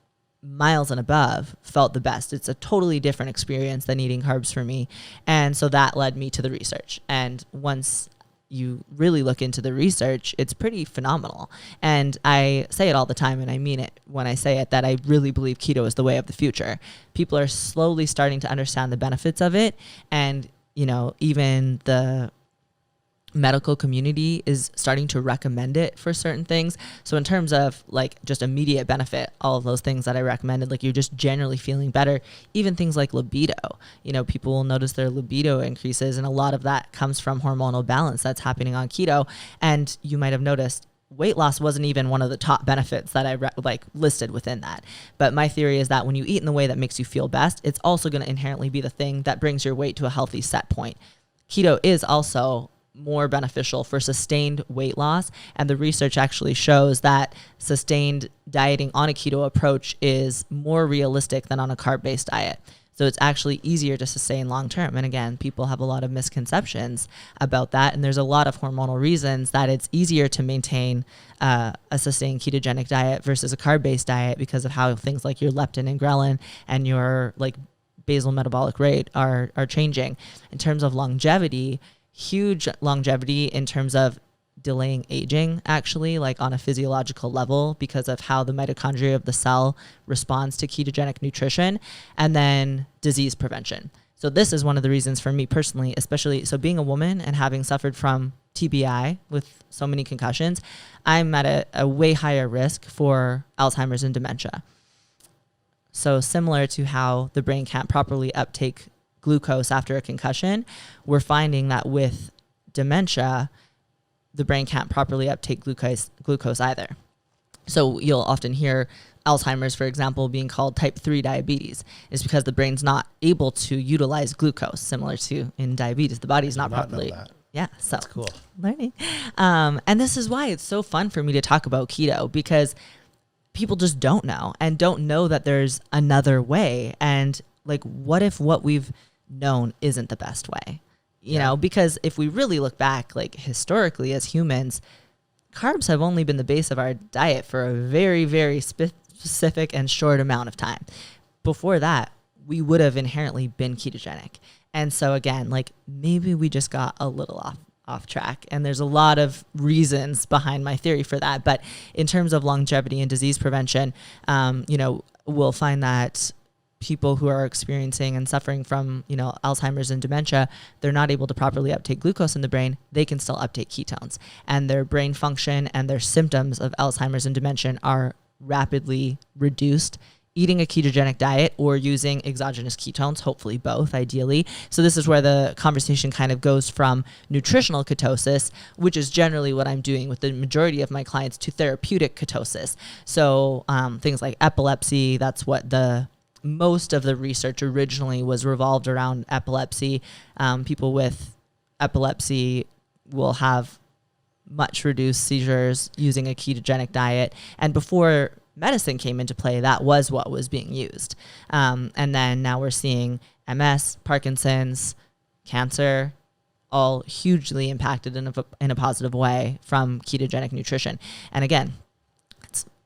miles and above, felt the best. It's a totally different experience than eating carbs for me. And so that led me to the research. And once you really look into the research, it's pretty phenomenal. And I say it all the time, and I mean it when I say it, that I really believe keto is the way of the future. People are slowly starting to understand the benefits of it. And, even the medical community is starting to recommend it for certain things. So in terms of like just immediate benefit, all of those things that I recommended, like you're just generally feeling better, even things like libido, people will notice their libido increases, and a lot of that comes from hormonal balance that's happening on keto. And you might have noticed weight loss wasn't even one of the top benefits that I listed within that. But my theory is that when you eat in the way that makes you feel best, it's also going to inherently be the thing that brings your weight to a healthy set point. Keto is also more beneficial for sustained weight loss. And the research actually shows that sustained dieting on a keto approach is more realistic than on a carb-based diet. So it's actually easier to sustain long-term. And again, people have a lot of misconceptions about that. And there's a lot of hormonal reasons that it's easier to maintain a sustained ketogenic diet versus a carb-based diet because of how things like your leptin and ghrelin and your like basal metabolic rate are changing. In terms of longevity, huge longevity in terms of delaying aging, actually, like on a physiological level, because of how the mitochondria of the cell responds to ketogenic nutrition, and then disease prevention. So this is one of the reasons for me personally, especially so being a woman and having suffered from TBI with so many concussions, I'm at a way higher risk for Alzheimer's and dementia. So similar to how the brain can't properly uptake glucose after a concussion, we're finding that with dementia, the brain can't properly uptake glucose either. So you'll often hear Alzheimer's, for example, being called type 3 diabetes, is because the brain's not able to utilize glucose, similar to in diabetes. The body's not properly. Yeah, so that's cool. Learning. And this is why it's so fun for me to talk about keto, because people just don't know that there's another way. And like, what if what we've known isn't the best way? You know, because if we really look back, like historically as humans, carbs have only been the base of our diet for a very, very specific and short amount of time. Before that, we would have inherently been ketogenic. And so again, like maybe we just got a little off track, and there's a lot of reasons behind my theory for that. But in terms of longevity and disease prevention, we'll find that people who are experiencing and suffering from, Alzheimer's and dementia, they're not able to properly uptake glucose in the brain. They can still uptake ketones, and their brain function and their symptoms of Alzheimer's and dementia are rapidly reduced eating a ketogenic diet or using exogenous ketones, hopefully both, ideally. So this is where the conversation kind of goes from nutritional ketosis, which is generally what I'm doing with the majority of my clients, to therapeutic ketosis. So things like epilepsy, that's what most of the research originally was revolved around epilepsy. People with epilepsy will have much reduced seizures using a ketogenic diet. And before medicine came into play, that was what was being used. And then now we're seeing MS, Parkinson's, cancer, all hugely impacted in a positive way from ketogenic nutrition. And again,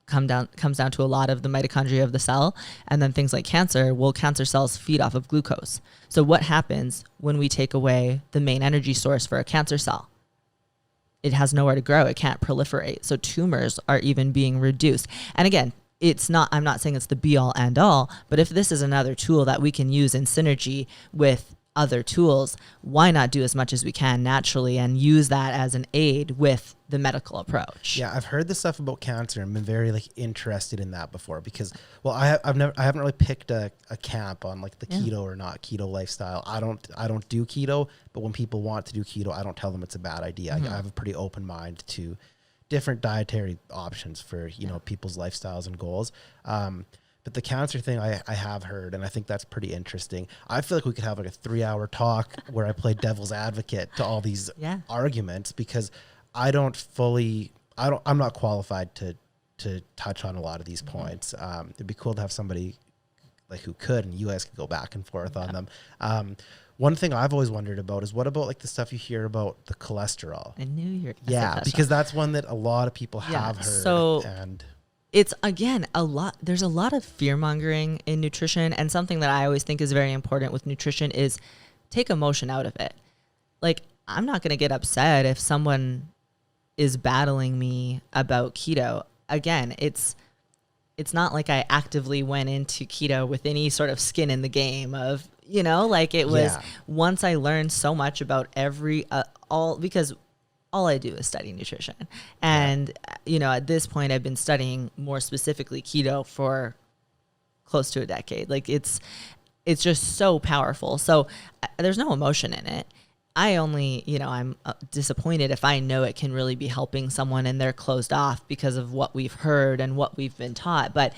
comes down to a lot of the mitochondria of the cell, and then things like cancer. Well, cancer cells feed off of glucose. So what happens when we take away the main energy source for a cancer cell? It has nowhere to grow. It can't proliferate. So tumors are even being reduced. And again, I'm not saying it's the be all end all, but if this is another tool that we can use in synergy with other tools, why not do as much as we can naturally and use that as an aid with the medical approach? Yeah, I've heard this stuff about cancer and been very like interested in that before because, well, I haven't really picked a camp on like the keto or not keto lifestyle. I don't do keto, but when people want to do keto, I don't tell them it's a bad idea. I have a pretty open mind to different dietary options for, you know, people's lifestyles and goals. But the cancer thing I have heard, and I think that's pretty interesting. I feel like we could have like a 3-hour talk where I play devil's advocate to all these arguments because I'm not qualified to touch on a lot of these points. It'd be cool to have somebody like who could, and you guys could go back and forth on them. One thing I've always wondered about is what about like the stuff you hear about the cholesterol? I knew you're because that's one that a lot of people have heard. So and it's, again, there's a lot of fear mongering in nutrition, and something that I always think is very important with nutrition is take emotion out of it. Like, I'm not going to get upset if someone is battling me about keto. Again, it's not like I actively went into keto with any sort of skin in the game of, you know, like it was once I learned so much about because all I do is study nutrition. And, you know, at this point I've been studying more specifically keto for close to a decade. Like it's just so powerful. So there's no emotion in it. I only, you know, I'm disappointed if I know it can really be helping someone and they're closed off because of what we've heard and what we've been taught. But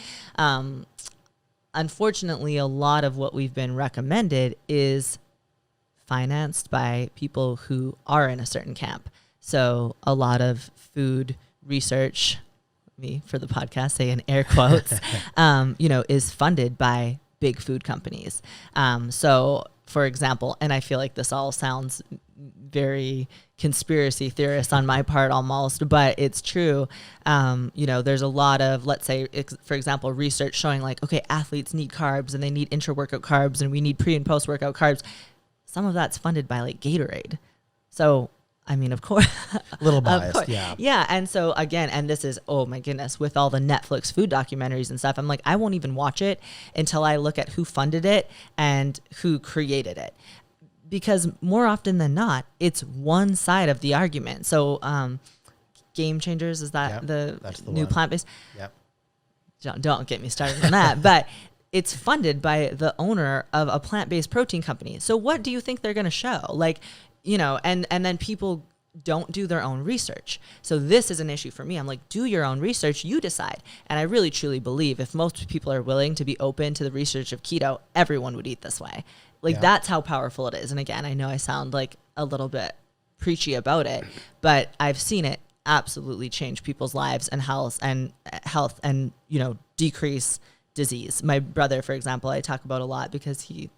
unfortunately, a lot of what we've been recommended is financed by people who are in a certain camp. So a lot of food research, me for the podcast say in air quotes, you know, is funded by big food companies. So for example, and I feel like this all sounds very conspiracy theorist on my part almost, but it's true. You know, there's a lot of, let's say, for example, research showing like, okay, athletes need carbs and they need intra-workout carbs and we need pre and post-workout carbs. Some of that's funded by like Gatorade. So I mean, of course. A little biased, yeah. Yeah, and so again, and this is, oh my goodness, with all the Netflix food documentaries and stuff, I'm like, I won't even watch it until I look at who funded it and who created it. Because more often than not, it's one side of the argument. So Game Changers, is that the new plant-based? Yep. Don't get me started on that. But it's funded by the owner of a plant-based protein company. So what do you think they're going to show? Like, you know, and then people don't do their own research. So this is an issue for me. I'm like, do your own research, you decide. And I really truly believe if most people are willing to be open to the research of keto, everyone would eat this way. Like that's how powerful it is. And again, I know I sound like a little bit preachy about it, but I've seen it absolutely change people's lives and health and, you know, decrease disease. My brother, for example, I talk about a lot because he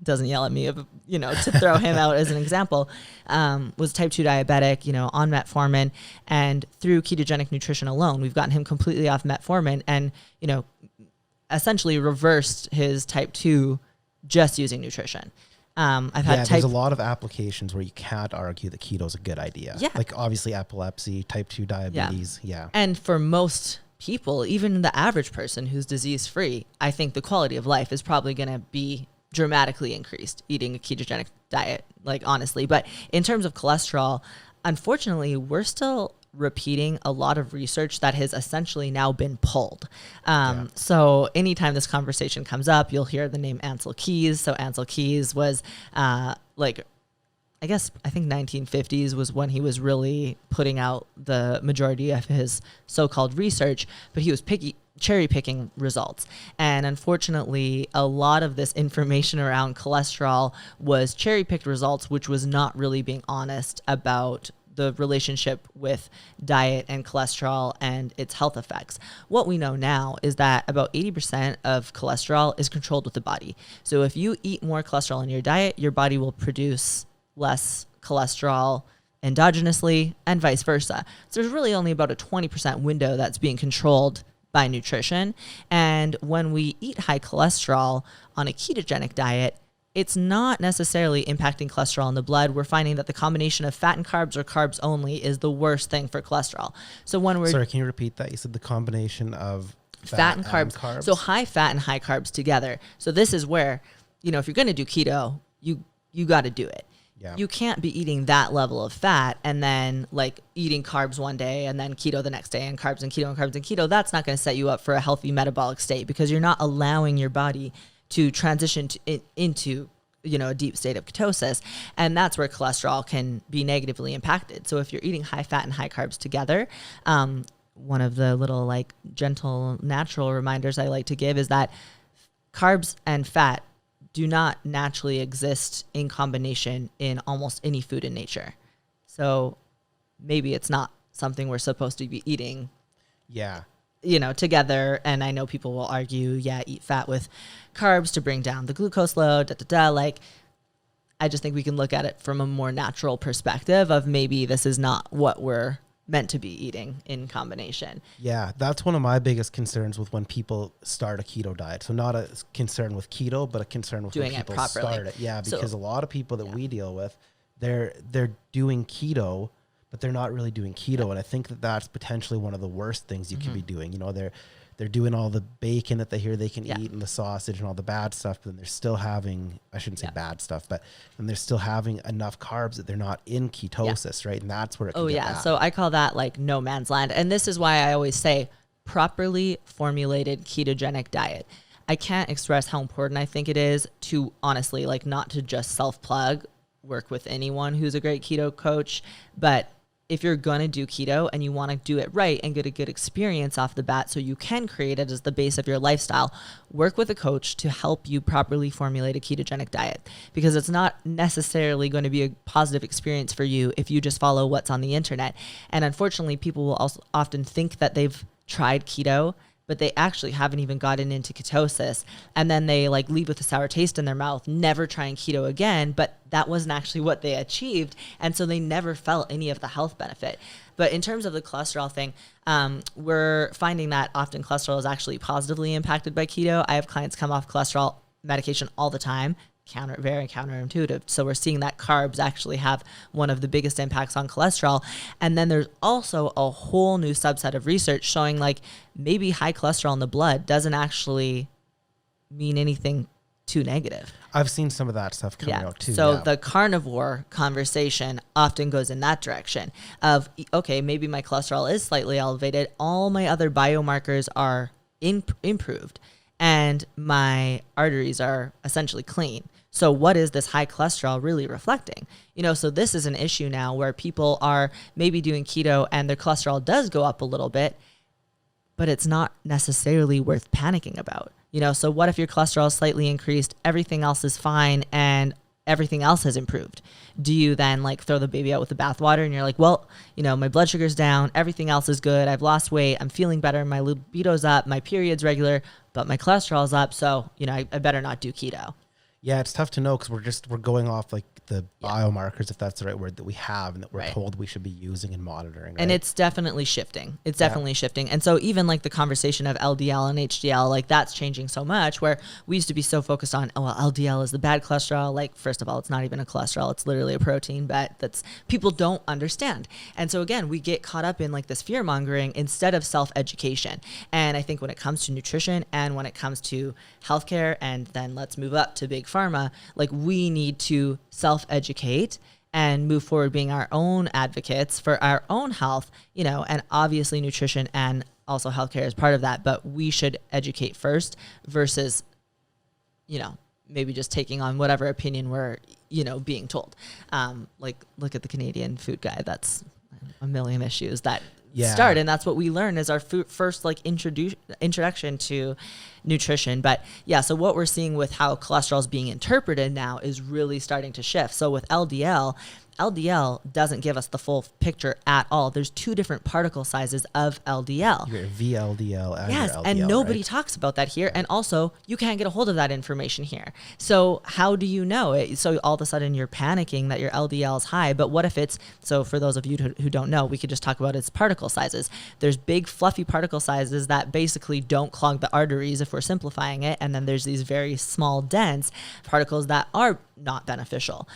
doesn't yell at me, you know, to throw him out as an example, was type 2 diabetic, you know, on metformin, and through ketogenic nutrition alone, we've gotten him completely off metformin and, you know, essentially reversed his type 2 just using nutrition. There's a lot of applications where you can't argue that keto is a good idea. Yeah. Like obviously epilepsy, type 2 diabetes. Yeah. And for most people, even the average person who's disease free, I think the quality of life is probably going to be dramatically increased eating a ketogenic diet, like honestly. But in terms of cholesterol, unfortunately, we're still repeating a lot of research that has essentially now been pulled. So anytime this conversation comes up, you'll hear the name Ansel Keys. So Ansel Keys was I think 1950s was when he was really putting out the majority of his so-called research, but he was cherry picking results. And unfortunately, a lot of this information around cholesterol was cherry picked results, which was not really being honest about the relationship with diet and cholesterol and its health effects. What we know now is that about 80% of cholesterol is controlled with the body. So if you eat more cholesterol in your diet, your body will produce less cholesterol endogenously and vice versa. So there's really only about a 20% window that's being controlled by nutrition. And when we eat high cholesterol on a ketogenic diet, it's not necessarily impacting cholesterol in the blood. We're finding that the combination of fat and carbs or carbs only is the worst thing for cholesterol. So when we're... Sorry, can you repeat that? You said the combination of fat and carbs. So high fat and high carbs together. So this is where, you know, if you're going to do keto, you got to do it. Yeah. You can't be eating that level of fat and then like eating carbs one day and then keto the next day and carbs and keto and carbs and keto. That's not going to set you up for a healthy metabolic state because you're not allowing your body to transition into a deep state of ketosis. And that's where cholesterol can be negatively impacted. So if you're eating high fat and high carbs together, one of the little like gentle, natural reminders I like to give is that carbs and fat do not naturally exist in combination in almost any food in nature. So maybe it's not something we're supposed to be eating. Yeah. Together. And I know people will argue, eat fat with carbs to bring down the glucose load, Like, I just think we can look at it from a more natural perspective of maybe this is not what we're meant to be eating in combination. Yeah, that's one of my biggest concerns with when people start a keto diet. So not a concern with keto, but a concern with doing when people it properly. start it. Yeah, because a lot of people that we deal with, they're doing keto, but they're not really doing keto. And I think that that's potentially one of the worst things you can be doing. They're doing all the bacon that they hear they can eat and the sausage and all the bad stuff, but then they're still having, I shouldn't say bad stuff, but then they're still having enough carbs that they're not in ketosis, right? And that's where it can get bad. So I call that like no man's land. And this is why I always say properly formulated ketogenic diet. I can't express how important I think it is to honestly, like not to just self-plug, work with anyone who's a great keto coach, but if you're going to do keto and you want to do it right and get a good experience off the bat so you can create it as the base of your lifestyle, work with a coach to help you properly formulate a ketogenic diet, because it's not necessarily going to be a positive experience for you if you just follow what's on the internet. And unfortunately, people will also often think that they've tried keto, but they actually haven't even gotten into ketosis. And then they like leave with a sour taste in their mouth, never trying keto again, but that wasn't actually what they achieved. And so they never felt any of the health benefit. But in terms of the cholesterol thing, we're finding that often cholesterol is actually positively impacted by keto. I have clients come off cholesterol medication all the time, very counterintuitive. So we're seeing that carbs actually have one of the biggest impacts on cholesterol. And then there's also a whole new subset of research showing like maybe high cholesterol in the blood doesn't actually mean anything too negative. I've seen some of that stuff coming out too. So the carnivore conversation often goes in that direction of, okay, maybe my cholesterol is slightly elevated. All my other biomarkers are improved and my arteries are essentially clean. So what is this high cholesterol really reflecting? So this is an issue now where people are maybe doing keto and their cholesterol does go up a little bit, but it's not necessarily worth panicking about. So what if your cholesterol is slightly increased, everything else is fine, and everything else has improved? Do you then like throw the baby out with the bathwater and you're like, well, my blood sugar's down, everything else is good, I've lost weight, I'm feeling better, my libido's up, my period's regular, but my cholesterol's up, so I better not do keto. Yeah, it's tough to know because we're going off like the biomarkers, if that's the right word, that we have and that we're told we should be using and monitoring. Right? And it's definitely shifting. It's definitely shifting. And so even like the conversation of LDL and HDL, like that's changing so much where we used to be so focused on, LDL is the bad cholesterol. Like, first of all, it's not even a cholesterol. It's literally a protein, but that's people don't understand. And so again, we get caught up in like this fear mongering instead of self-education. And I think when it comes to nutrition and when it comes to healthcare, and then let's move up to big pharma, like we need to self-educate and move forward being our own advocates for our own health, and obviously nutrition and also healthcare is part of that, but we should educate first versus, maybe just taking on whatever opinion we're, being told. Like look at the Canadian food guide. That's a million issues that start. And that's what we learn as our first like introduction to nutrition. But so what we're seeing with how cholesterol is being interpreted now is really starting to shift. So with LDL doesn't give us the full picture at all. There's two different particle sizes of LDL. Your VLDL and yes, your LDL, and nobody right? talks about that here. And also, you can't get a hold of that information here. So how do you know it? So all of a sudden, you're panicking that your LDL is high. But what if it's, so for those of you who don't know, we could just talk about its particle sizes. There's big, fluffy particle sizes that basically don't clog the arteries if we're simplifying it. And then there's these very small, dense particles that are not beneficial.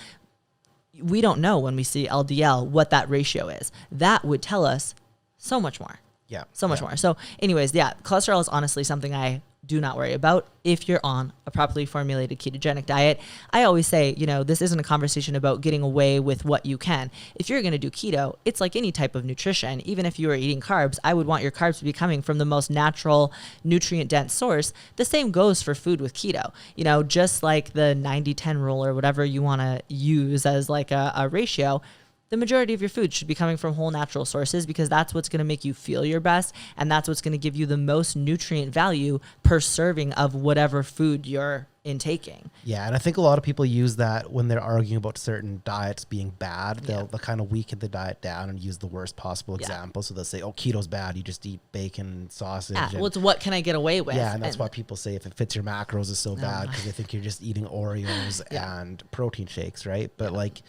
We don't know when we see LDL what that ratio is. That would tell us so much more. Yeah. So much more. So anyways, cholesterol is honestly something I do not worry about if you're on a properly formulated ketogenic diet. I always say, you know, this isn't a conversation about getting away with what you can. If you're going to do keto, it's like any type of nutrition. Even if you are eating carbs, I would want your carbs to be coming from the most natural, nutrient-dense source. The same goes for food with keto. You know, just like the 90-10 rule or whatever you want to use as like a ratio, the majority of your food should be coming from whole natural sources, because that's what's going to make you feel your best. And that's what's going to give you the most nutrient value per serving of whatever food you're intaking. Yeah. And I think a lot of people use that when they're arguing about certain diets being bad. They'll kind of weaken the diet down and use the worst possible example. So they'll say, oh, keto's bad. You just eat bacon and sausage. Yeah, well, it's what can I get away with? Yeah. And that's why people say if it fits your macros is so bad, because they think you're just eating Oreos and protein shakes, right? But like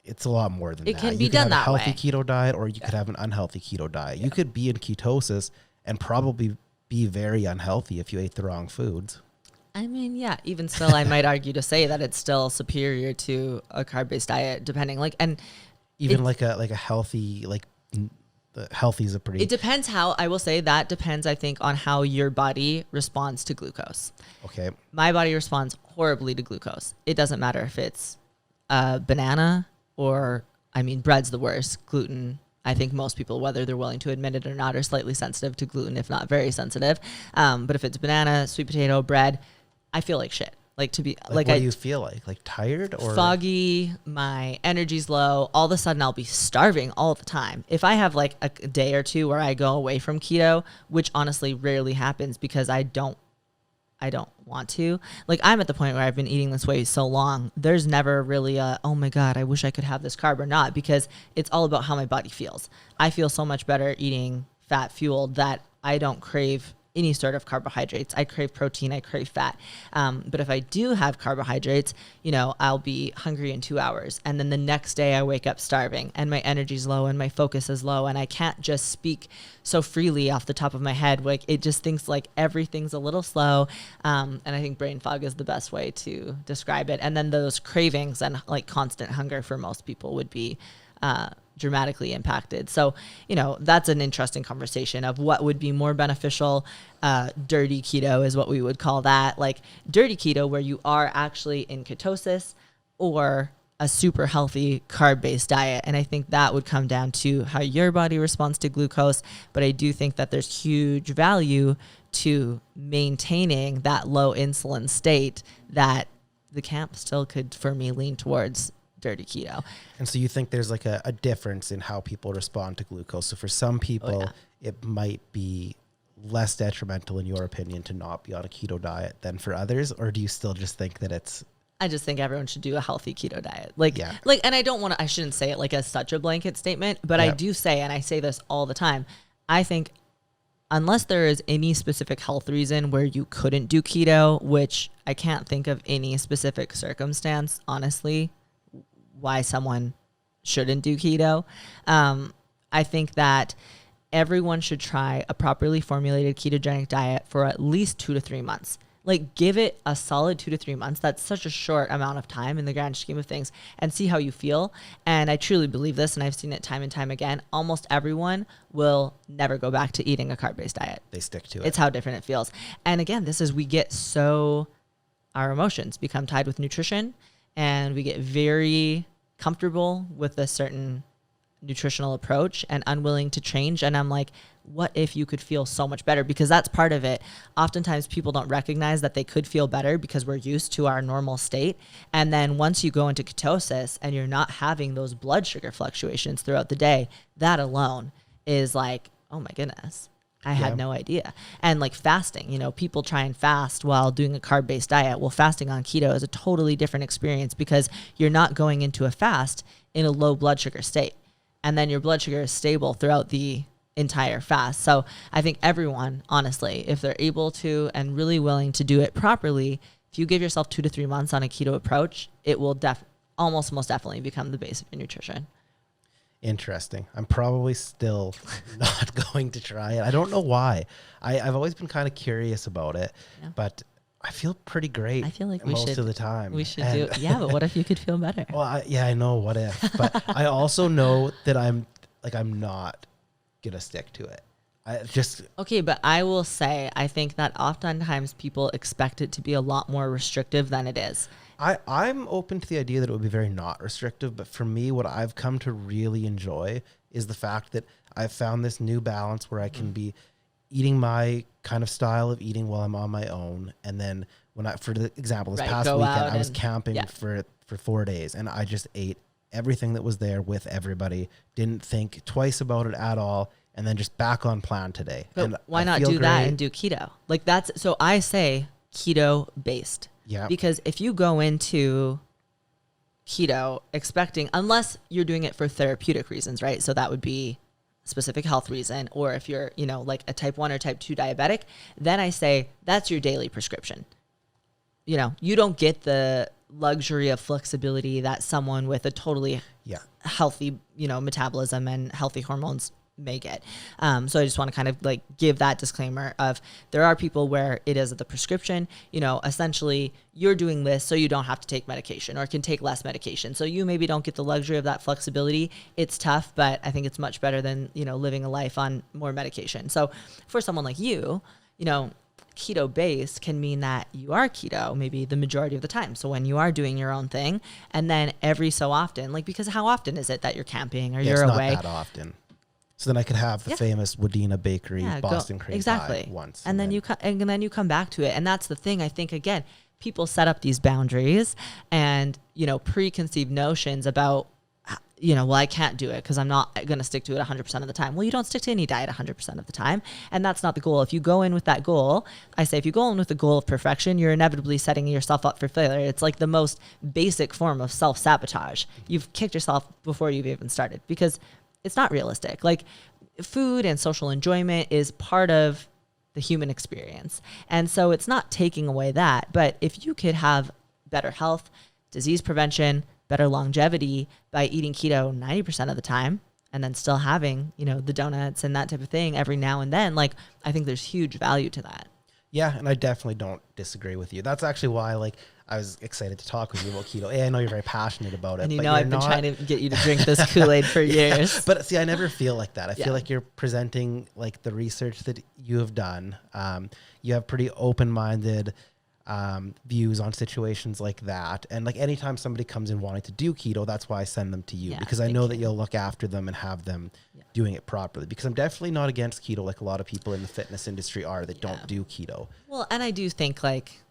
it's a lot more than that. It can you be could done have a that healthy way. keto diet, or you could have an unhealthy keto diet. You could be in ketosis and probably be very unhealthy if you ate the wrong foods. I mean, yeah, even still, I might argue to say that it's still superior to a carb-based diet, depending and even like a healthy, the healthy is a pretty. It depends how, I will say that depends, I think, on how your body responds to glucose. Okay. My body responds horribly to glucose. It doesn't matter if it's banana or, I mean, bread's the worst. Gluten, I think most people, whether they're willing to admit it or not, are slightly sensitive to gluten, if not very sensitive. But if it's banana, sweet potato, bread, I feel like shit. Like to be what do you feel like? Like tired or foggy? My energy's low. All of a sudden, I'll be starving all the time. If I have like a day or two where I go away from keto, which honestly rarely happens because I don't want to. Like, I'm at the point where I've been eating this way so long, there's never really a, oh my God, I wish I could have this carb or not, because it's all about how my body feels. I feel so much better eating fat fueled that I don't crave any sort of carbohydrates. I crave protein, I crave fat. But if I do have carbohydrates, you know, I'll be hungry in 2 hours. And then the next day I wake up starving and my energy's low and my focus is low. And I can't just speak so freely off the top of my head. Like, it just thinks like everything's a little slow. And I think brain fog is the best way to describe it. And then those cravings and like constant hunger for most people would be, dramatically impacted. So, you know, that's an interesting conversation of what would be more beneficial. Dirty keto is what we would call that. Like dirty keto, where you are actually in ketosis, or a super healthy carb-based diet. And I think that would come down to how your body responds to glucose. But I do think that there's huge value to maintaining that low insulin state that the camp still could, for me, lean towards dirty keto. And so you think there's like a difference in how people respond to glucose. So for some people, it might be less detrimental, in your opinion, to not be on a keto diet than for others? Or do you still just think that it's... I just think everyone should do a healthy keto diet. And I shouldn't say it like as such a blanket statement, but I do say, and I say this all the time, I think unless there is any specific health reason where you couldn't do keto, which I can't think of any specific circumstance, honestly, why someone shouldn't do keto. I think that everyone should try a properly formulated ketogenic diet for at least 2 to 3 months. Like, give it a solid 2 to 3 months. That's such a short amount of time in the grand scheme of things, and see how you feel. And I truly believe this, and I've seen it time and time again. Almost everyone will never go back to eating a carb-based diet. They stick to it. It's how different it feels. And again, our emotions become tied with nutrition, and we get very comfortable with a certain nutritional approach and unwilling to change. And I'm like, what if you could feel so much better? Because that's part of it. Oftentimes people don't recognize that they could feel better because we're used to our normal state. And then once you go into ketosis and you're not having those blood sugar fluctuations throughout the day, that alone is like, oh my goodness, I had no idea. And like fasting, you know, people try and fast while doing a carb-based diet. Well, fasting on keto is a totally different experience because you're not going into a fast in a low blood sugar state. And then your blood sugar is stable throughout the entire fast. So I think everyone, honestly, if they're able to and really willing to do it properly, if you give yourself 2 to 3 months on a keto approach, it will almost most definitely become the base of your nutrition. Interesting. I'm probably still not going to try it. I don't know why. I've always been kind of curious about it, but I feel pretty great. I feel like most of the time. We should do. Yeah, but what if you could feel better? Well, I know what if, but I also know that I'm not gonna stick to it. I just, Okay, but I will say, I think that oftentimes people expect it to be a lot more restrictive than it is. I'm open to the idea that it would be very not restrictive, but for me, what I've come to really enjoy is the fact that I've found this new balance where I can be eating my kind of style of eating while I'm on my own. And then for the example, this past go weekend, out I was and- camping yeah. for 4 days, and I just ate everything that was there with everybody, didn't think twice about it at all, and then just back on plan today. But And why I not feel do that great. and do keto? Like that's, so I say keto based. Yeah. Because if you go into keto expecting, unless you're doing it for therapeutic reasons, right? So that would be a specific health reason, or if you're, like a type 1 or type 2 diabetic, then I say that's your daily prescription. You don't get the luxury of flexibility that someone with a totally healthy, metabolism and healthy hormones may get. So I just want to kind of like give that disclaimer of there are people where it is the prescription, essentially you're doing this so you don't have to take medication or can take less medication. So you maybe don't get the luxury of that flexibility. It's tough, but I think it's much better than, living a life on more medication. So for someone like you, keto based can mean that you are keto maybe the majority of the time. So when you are doing your own thing, and then every so often, like, because how often is it that you're camping or you're it's away? not that often. So then I could have the famous Wadena Bakery Boston cream pie once. And then you come back to it. And that's the thing. I think, again, people set up these boundaries and, preconceived notions about, well, I can't do it because I'm not going to stick to it 100% of the time. Well, you don't stick to any diet 100% of the time. And that's not the goal. If you go in with that goal, I say, if you go in with the goal of perfection, you're inevitably setting yourself up for failure. It's like the most basic form of self-sabotage. You've kicked yourself before you've even started because it's not realistic. Like, food and social enjoyment is part of the human experience. And so it's not taking away that. But if you could have better health, disease prevention, better longevity by eating keto 90% of the time and then still having, the donuts and that type of thing every now and then, like, I think there's huge value to that. Yeah, and I definitely don't disagree with you. That's actually why, I was excited to talk with you about keto. I know you're very passionate about it. And I've been trying to get you to drink this Kool-Aid for years. Yeah, but see, I never feel like that. I feel like you're presenting like the research that you have done. You have pretty open-minded views on situations like that. And like anytime somebody comes in wanting to do keto, that's why I send them to you, because I know that you'll look after them and have them doing it properly, because I'm definitely not against keto like a lot of people in the fitness industry are that don't do keto. Well, and I do think, like,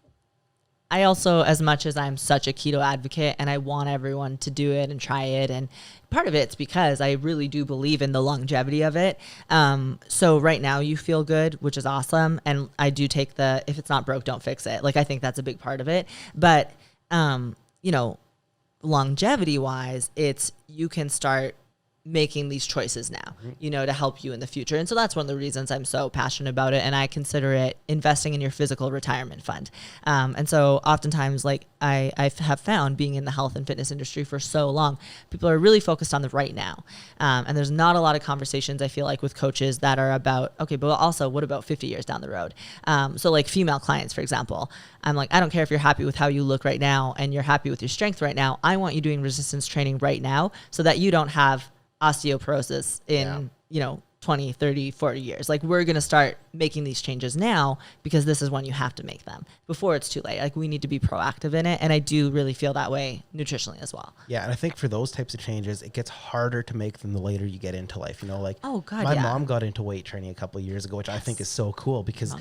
I also, as much as I'm such a keto advocate and I want everyone to do it and try it, and part of it's because I really do believe in the longevity of it. So right now you feel good, which is awesome. And I do take if it's not broke, don't fix it. Like, I think that's a big part of it. But, longevity wise, you can start making these choices now, to help you in the future. And so that's one of the reasons I'm so passionate about it. And I consider it investing in your physical retirement fund. And so oftentimes, like, I have found, being in the health and fitness industry for so long, people are really focused on the right now. And there's not a lot of conversations, I feel like, with coaches that are about, okay, but also what about 50 years down the road? So like female clients, for example, I'm like, I don't care if you're happy with how you look right now and you're happy with your strength right now. I want you doing resistance training right now so that you don't have osteoporosis in 20, 30, 40 years. Like, we're going to start making these changes now because this is when you have to make them before it's too late. Like, we need to be proactive in it. And I do really feel that way nutritionally as well. Yeah. And I think for those types of changes, it gets harder to make them the later you get into life. Like, oh God, my mom got into weight training a couple of years ago, which I think is so cool because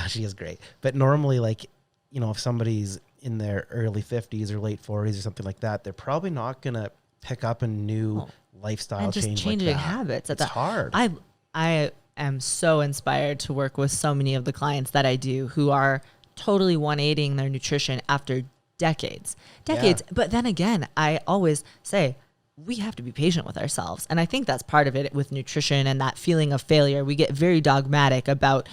she is great. But normally, like, if somebody's in their early 50s or late 40s or something like that, they're probably not going to pick up a new lifestyle and just change changing like that. habits. It's hard. I am so inspired to work with so many of the clients that I do who are totally 180ing their nutrition after decades. But then again, I always say, we have to be patient with ourselves. And I think that's part of it with nutrition and that feeling of failure. We get very dogmatic about,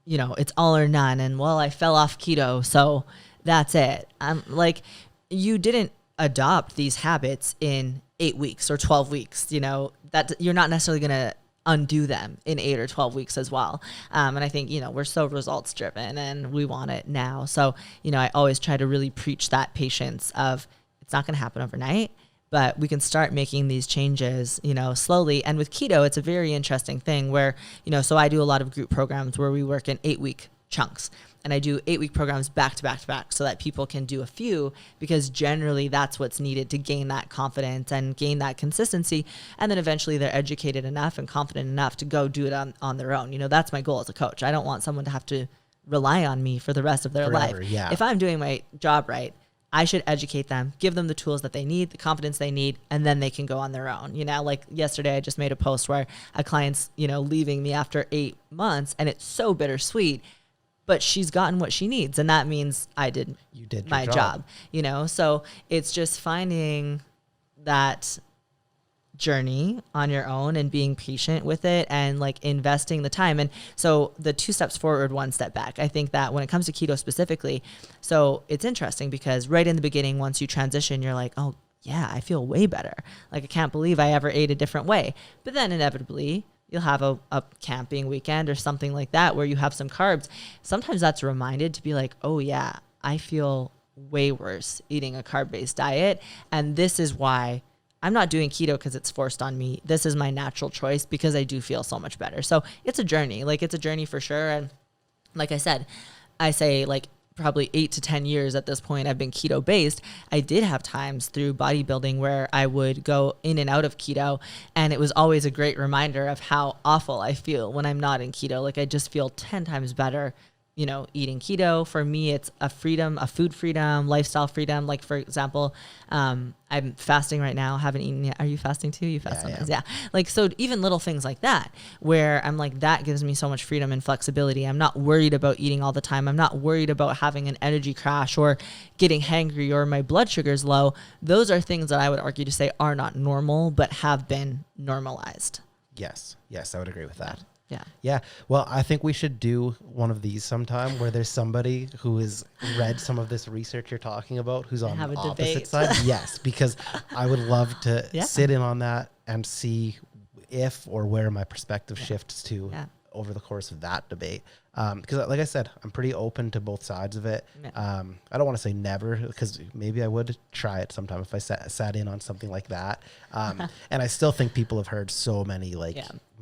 it's all or none. And, well, I fell off keto, so that's it. I'm like, you didn't adopt these habits in 8 weeks or 12 weeks, that you're not necessarily going to undo them in 8 or 12 weeks as well. And I think, we're so results driven and we want it now. So, I always try to really preach that patience of, it's not going to happen overnight, but we can start making these changes, you know, slowly. And with keto, it's a very interesting thing where, you know, so I do a lot of group programs where we work in 8-week chunks. And I do 8-week programs back to back to back so that people can do a few, because generally that's what's needed to gain that confidence and gain that consistency. And then eventually they're educated enough and confident enough to go do it on their own. You know, that's my goal as a coach. I don't want someone to have to rely on me for the rest of their Forever, life. yeah. If I'm doing my job right, I should educate them, give them the tools that they need, the confidence they need, and then they can go on their own. You know, like yesterday, I just made a post where a client's, you know, leaving me after 8 months, and it's so bittersweet, but she's gotten what she needs. And that means I did my job, you know? So it's just finding that journey on your own and being patient with it and like investing the time. And so the 2 steps forward, 1 step back. I think that when it comes to keto specifically, so it's interesting because right in the beginning, once you transition, you're like, oh yeah, I feel way better. Like I can't believe I ever ate a different way. But then inevitably you'll have a camping weekend or something like that where you have some carbs. Sometimes that's reminded to be like, oh yeah, I feel way worse eating a carb-based diet. And this is why I'm not doing keto because it's forced on me. This is my natural choice because I do feel so much better. So it's a journey. Like it's a journey for sure. And like I said, I say like probably 8 to 10 years at this point, I've been keto based. I did have times through bodybuilding where I would go in and out of keto. And it was always a great reminder of how awful I feel when I'm not in keto. Like I just feel 10 times better, you know, eating keto. For me, it's a freedom, a food freedom, lifestyle freedom. Like for example, I'm fasting right now, haven't eaten yet. Are you fasting too? You fast sometimes. Yeah. Like, so even little things like that, where I'm like, that gives me so much freedom and flexibility. I'm not worried about eating all the time. I'm not worried about having an energy crash or getting hangry or my blood sugar's low. Those are things that I would argue to say are not normal, but have been normalized. Yes. Yes. I would agree with that. Yeah. Yeah. Well, I think we should do one of these sometime where there's somebody who has read some of this research you're talking about, who's on the opposite side. Yes, because I would love to sit in on that and see if or where my perspective shifts to over the course of that debate. Because like I said, I'm pretty open to both sides of it. I don't want to say never, because maybe I would try it sometime if I sat in on something like that. And I still think people have heard so many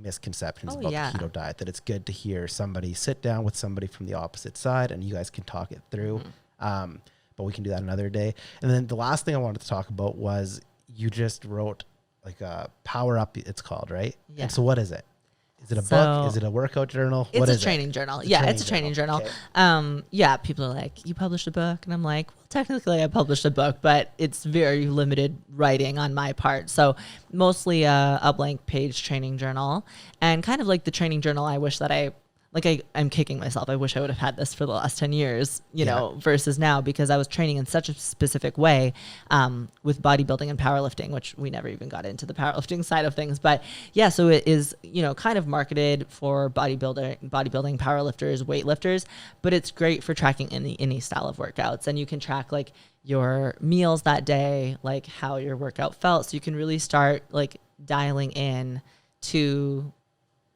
misconceptions about the keto diet that it's good to hear somebody sit down with somebody from the opposite side and you guys can talk it through. But we can do that another day. And then the last thing I wanted to talk about was you just wrote like a Power Up, it's called, right? Yeah. And so what is it? Is it a book? Is it a workout journal? It's a training journal. It's a training journal. Okay. People are like, you published a book? And I'm like, well, technically I published a book, but it's very limited writing on my part. So mostly a blank page training journal, and kind of like the training journal I wish that I'm kicking myself. I wish I would have had this for the last 10 years, you know, versus now, because I was training in such a specific way with bodybuilding and powerlifting, which we never even got into the powerlifting side of things. But yeah, so it is, you know, kind of marketed for bodybuilding, powerlifters, weightlifters, but it's great for tracking any style of workouts. And you can track like your meals that day, like how your workout felt. So you can really start like dialing in to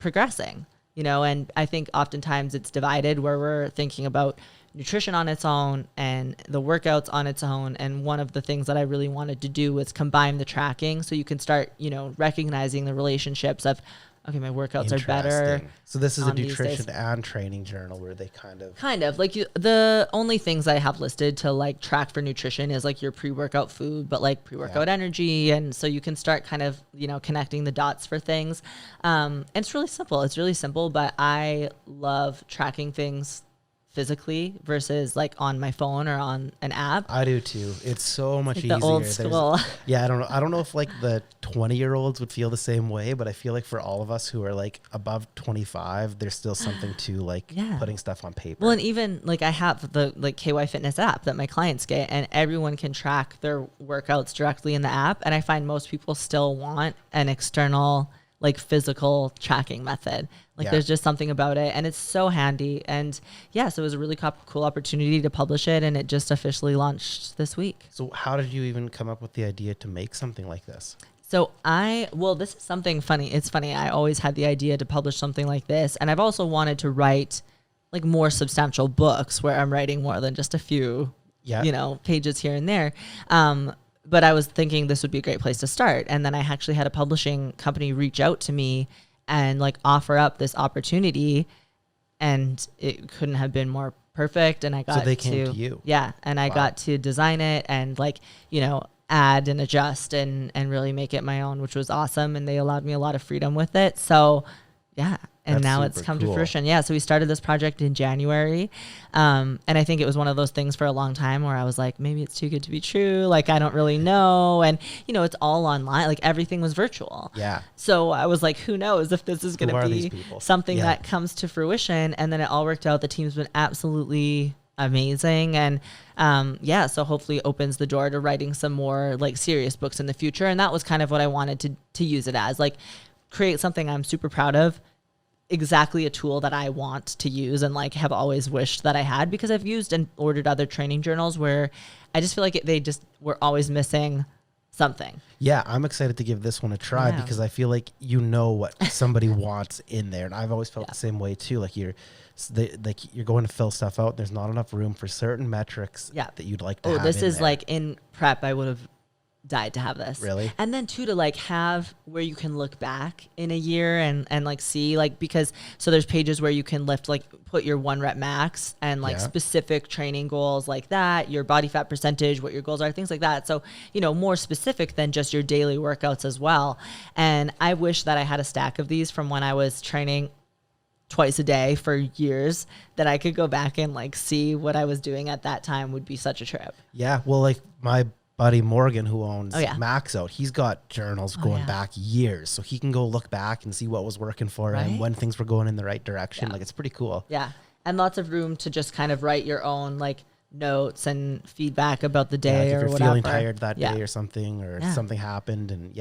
progressing. You know, and I think oftentimes it's divided where we're thinking about nutrition on its own and the workouts on its own. And one of the things that I really wanted to do was combine the tracking so you can start, you know, recognizing the relationships of, okay, my workouts are better. So this is a nutrition and training journal where they kind of like the only things I have listed to like track for nutrition is like your pre-workout food, but like pre-workout energy. And so you can start kind of, you know, connecting the dots for things. And it's really simple, but I love tracking things physically versus like on my phone or on an app. I do too. It's so much easier. The old school. Yeah, I don't know if like the 20-year-olds would feel the same way, but I feel like for all of us who are like above 25, there's still something to like putting stuff on paper. Well, and even like I have the like KY Fitness app that my clients get, and everyone can track their workouts directly in the app. And I find most people still want an external like physical tracking method. Like there's just something about it, and it's so handy. And so it was a really cool opportunity to publish it, and it just officially launched this week. So how did you even come up with the idea to make something like this? So this is something funny. It's funny. I always had the idea to publish something like this, and I've also wanted to write like more substantial books where I'm writing more than just a few, you know, pages here and there. but I was thinking this would be a great place to start. And then I actually had a publishing company reach out to me and like offer up this opportunity, and it couldn't have been more perfect. And I got so they came to you. Yeah. And I got to design it and like, add and adjust and really make it my own, which was awesome. And they allowed me a lot of freedom with it. So yeah. And That's now it's come to fruition. Yeah. So we started this project in January. And I think it was one of those things for a long time where I was like, maybe it's too good to be true. Like, I don't really know. And, it's all online. Like everything was virtual. Yeah. So I was like, who knows if this is going to be something that comes to fruition. And then it all worked out. The team's been absolutely amazing. And so hopefully it opens the door to writing some more like serious books in the future. And that was kind of what I wanted to use it as, like create something I'm super proud of, exactly a tool that I want to use and like have always wished that I had, because I've used and ordered other training journals where I just feel like they just were always missing something. Yeah, I'm excited to give this one a try because I feel like what somebody wants in there, and I've always felt the same way too. Like you're going to fill stuff out. There's not enough room for certain metrics that you'd like to have. This is there. like in prep, I would have died to have this. Really? And then too, to like have where you can look back in a year and like see, like, because so there's pages where you can lift, like put your 1 rep max and like specific training goals like that, your body fat percentage, what your goals are, things like that. So, more specific than just your daily workouts as well. And I wish that I had a stack of these from when I was training twice a day for years, that I could go back and like see what I was doing at that time. Would be such a trip. Yeah. Well, like my buddy Morgan, who owns Max Out, he's got journals going back years, so he can go look back and see what was working for him, when things were going in the right direction. Like, it's pretty cool. Yeah. And lots of room to just kind of write your own like notes and feedback about the day, like or if you're whatever. feeling tired that day or something, or something happened, and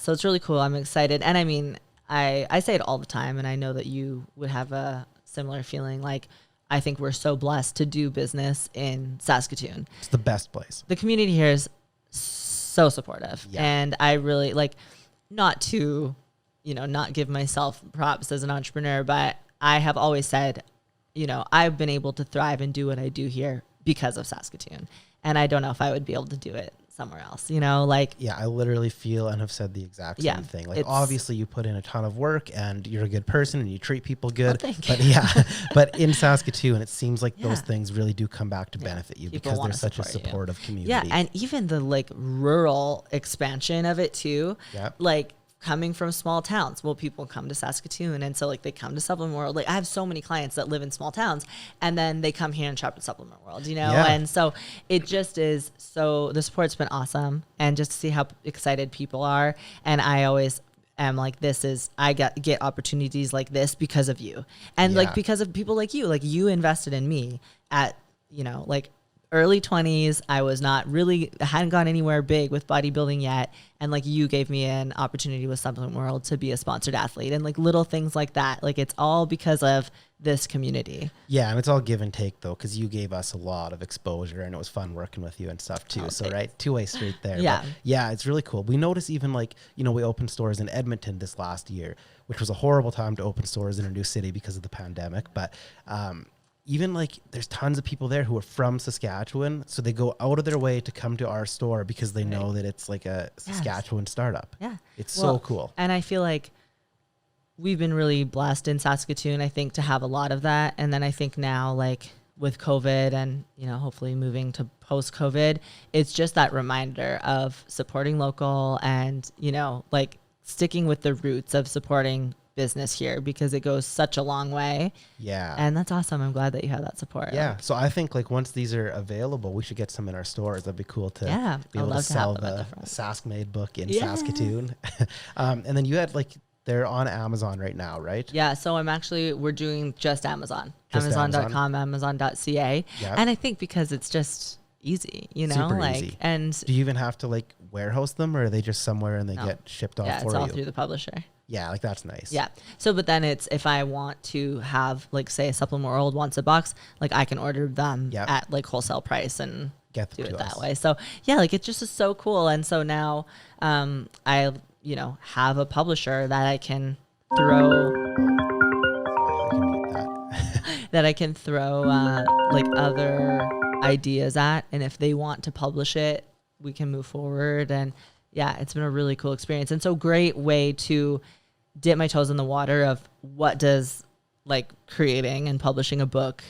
so it's really cool. I'm excited. And I mean, I say it all the time, and I know that you would have a similar feeling. Like, I think we're so blessed to do business in Saskatoon. It's the best place. The community here is so supportive. And I really like, not to, not give myself props as an entrepreneur, but I have always said, I've been able to thrive and do what I do here because of Saskatoon. And I don't know if I would be able to do it somewhere else, like. Yeah, I literally feel and have said the exact same thing. Like, obviously you put in a ton of work and you're a good person and you treat people good. But in Saskatoon, it seems like those things really do come back to benefit you, people because there's such a supportive community. Yeah, and even the like rural expansion of it too. Like, coming from small towns, well, people come to Saskatoon, and so like they come to Supplement World. Like, I have so many clients that live in small towns, and then they come here and shop at Supplement World, and so it just is. So the support's been awesome, and just to see how excited people are, and I always am like, I get opportunities like this because of you, and like because of people like you invested in me at like early 20s. I was hadn't gone anywhere big with bodybuilding yet. And like, you gave me an opportunity with Supplement World to be a sponsored athlete, and like little things like that. Like, it's all because of this community. Yeah. And it's all give and take though, because you gave us a lot of exposure, and it was fun working with you and stuff too. Two-way street there. Yeah. But it's really cool. We noticed even like, we opened stores in Edmonton this last year, which was a horrible time to open stores in a new city because of the pandemic. But, even like, there's tons of people there who are from Saskatchewan, so they go out of their way to come to our store because they know that it's like a Saskatchewan startup. Yeah. It's so cool. And I feel like we've been really blessed in Saskatoon, I think, to have a lot of that. And then I think now, like with COVID and, hopefully moving to post-COVID, it's just that reminder of supporting local and, like sticking with the roots of supporting business here, because it goes such a long way. Yeah. And that's awesome. I'm glad that you have that support. Yeah. So I think like once these are available, we should get some in our stores. That'd be cool to be able to sell the Sask Made book in Saskatoon. And then you had like, they're on Amazon right now, right? Yeah. So we're doing just Amazon, Amazon.com, Amazon.ca. Yep. And I think because it's just easy, Super like, easy. And do you even have to like warehouse them, or are they just somewhere and they get shipped off for you? Yeah, it's all through the publisher. Yeah, like that's nice. Yeah. So, but then it's, if I want to have like, say, a Supplement World wants a box, like I can order them at like wholesale price and get do it that way. So yeah, like it just is so cool. And so now I, have a publisher that I can throw, that I can throw like other ideas at. And if they want to publish it we can move forward. And yeah, it's been a really cool experience. And so great way to dip my toes in the water of what does like creating and publishing a book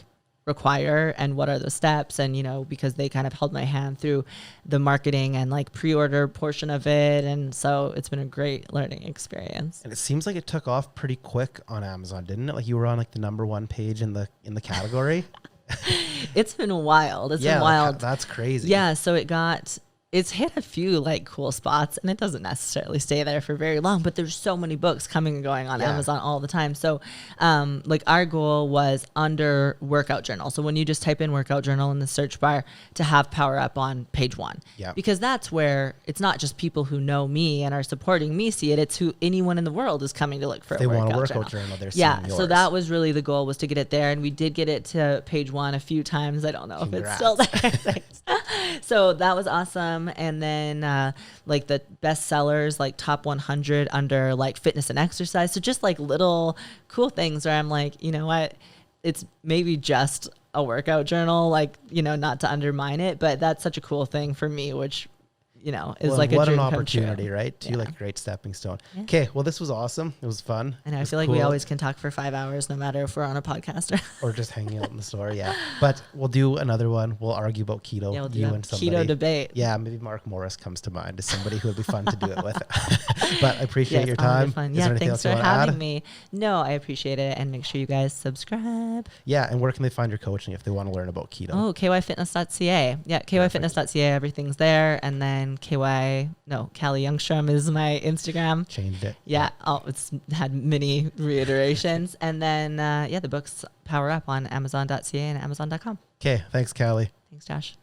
require and what are the steps. And, you know, because they kind of held my hand through the marketing and like pre-order portion of it. And so it's been a great learning experience. And it seems like it took off pretty quick on Amazon, didn't it? Like you were on like the #1 page in the category. It's been wild. It's been wild. That's crazy. Yeah. So it's hit a few like cool spots, and it doesn't necessarily stay there for very long, but there's so many books coming and going on Amazon all the time. So like our goal was under workout journal. So when you just type in workout journal in the search bar, to have Power Up on page 1, because that's where it's not just people who know me and are supporting me see it. It's who anyone in the world is coming to look for. They a want a workout workout journal. They're seeing yours. So that was really the goal, was to get it there. And we did get it to page 1 a few times. I don't know if it's still there. So that was awesome. And then like the best sellers, like top 100 under like fitness and exercise. So just like little cool things where I'm like, you know what, it's maybe just a workout journal, like, you know, not to undermine it, but that's such a cool thing for me, which, you know, is like a dream what an come opportunity, true. right? To like a great stepping stone. Okay, well, this was awesome. It was fun. I know. I feel like we always can talk for 5 hours, no matter if we're on a podcast or just hanging out in the store. Yeah, but we'll do another one. We'll argue about keto. Yeah, we'll do you a and somebody. keto debate. Yeah, maybe Mark Morris comes to mind as somebody who would be fun to do it with. But I appreciate your time. Fun. Is Yeah, there anything thanks else for you want to having add? me. No, I appreciate it, and make sure you guys subscribe. Yeah, and where can they find your coaching if they want to learn about keto? Oh, kyfitness.ca. Yeah, kyfitness.ca. Everything's there, and then Kalli Youngstrom is my Instagram. Changed it. Yeah. Oh, it's had many reiterations. And then, the book's Power Up on Amazon.ca and Amazon.com. Okay. Thanks, Kalli. Thanks, Josh.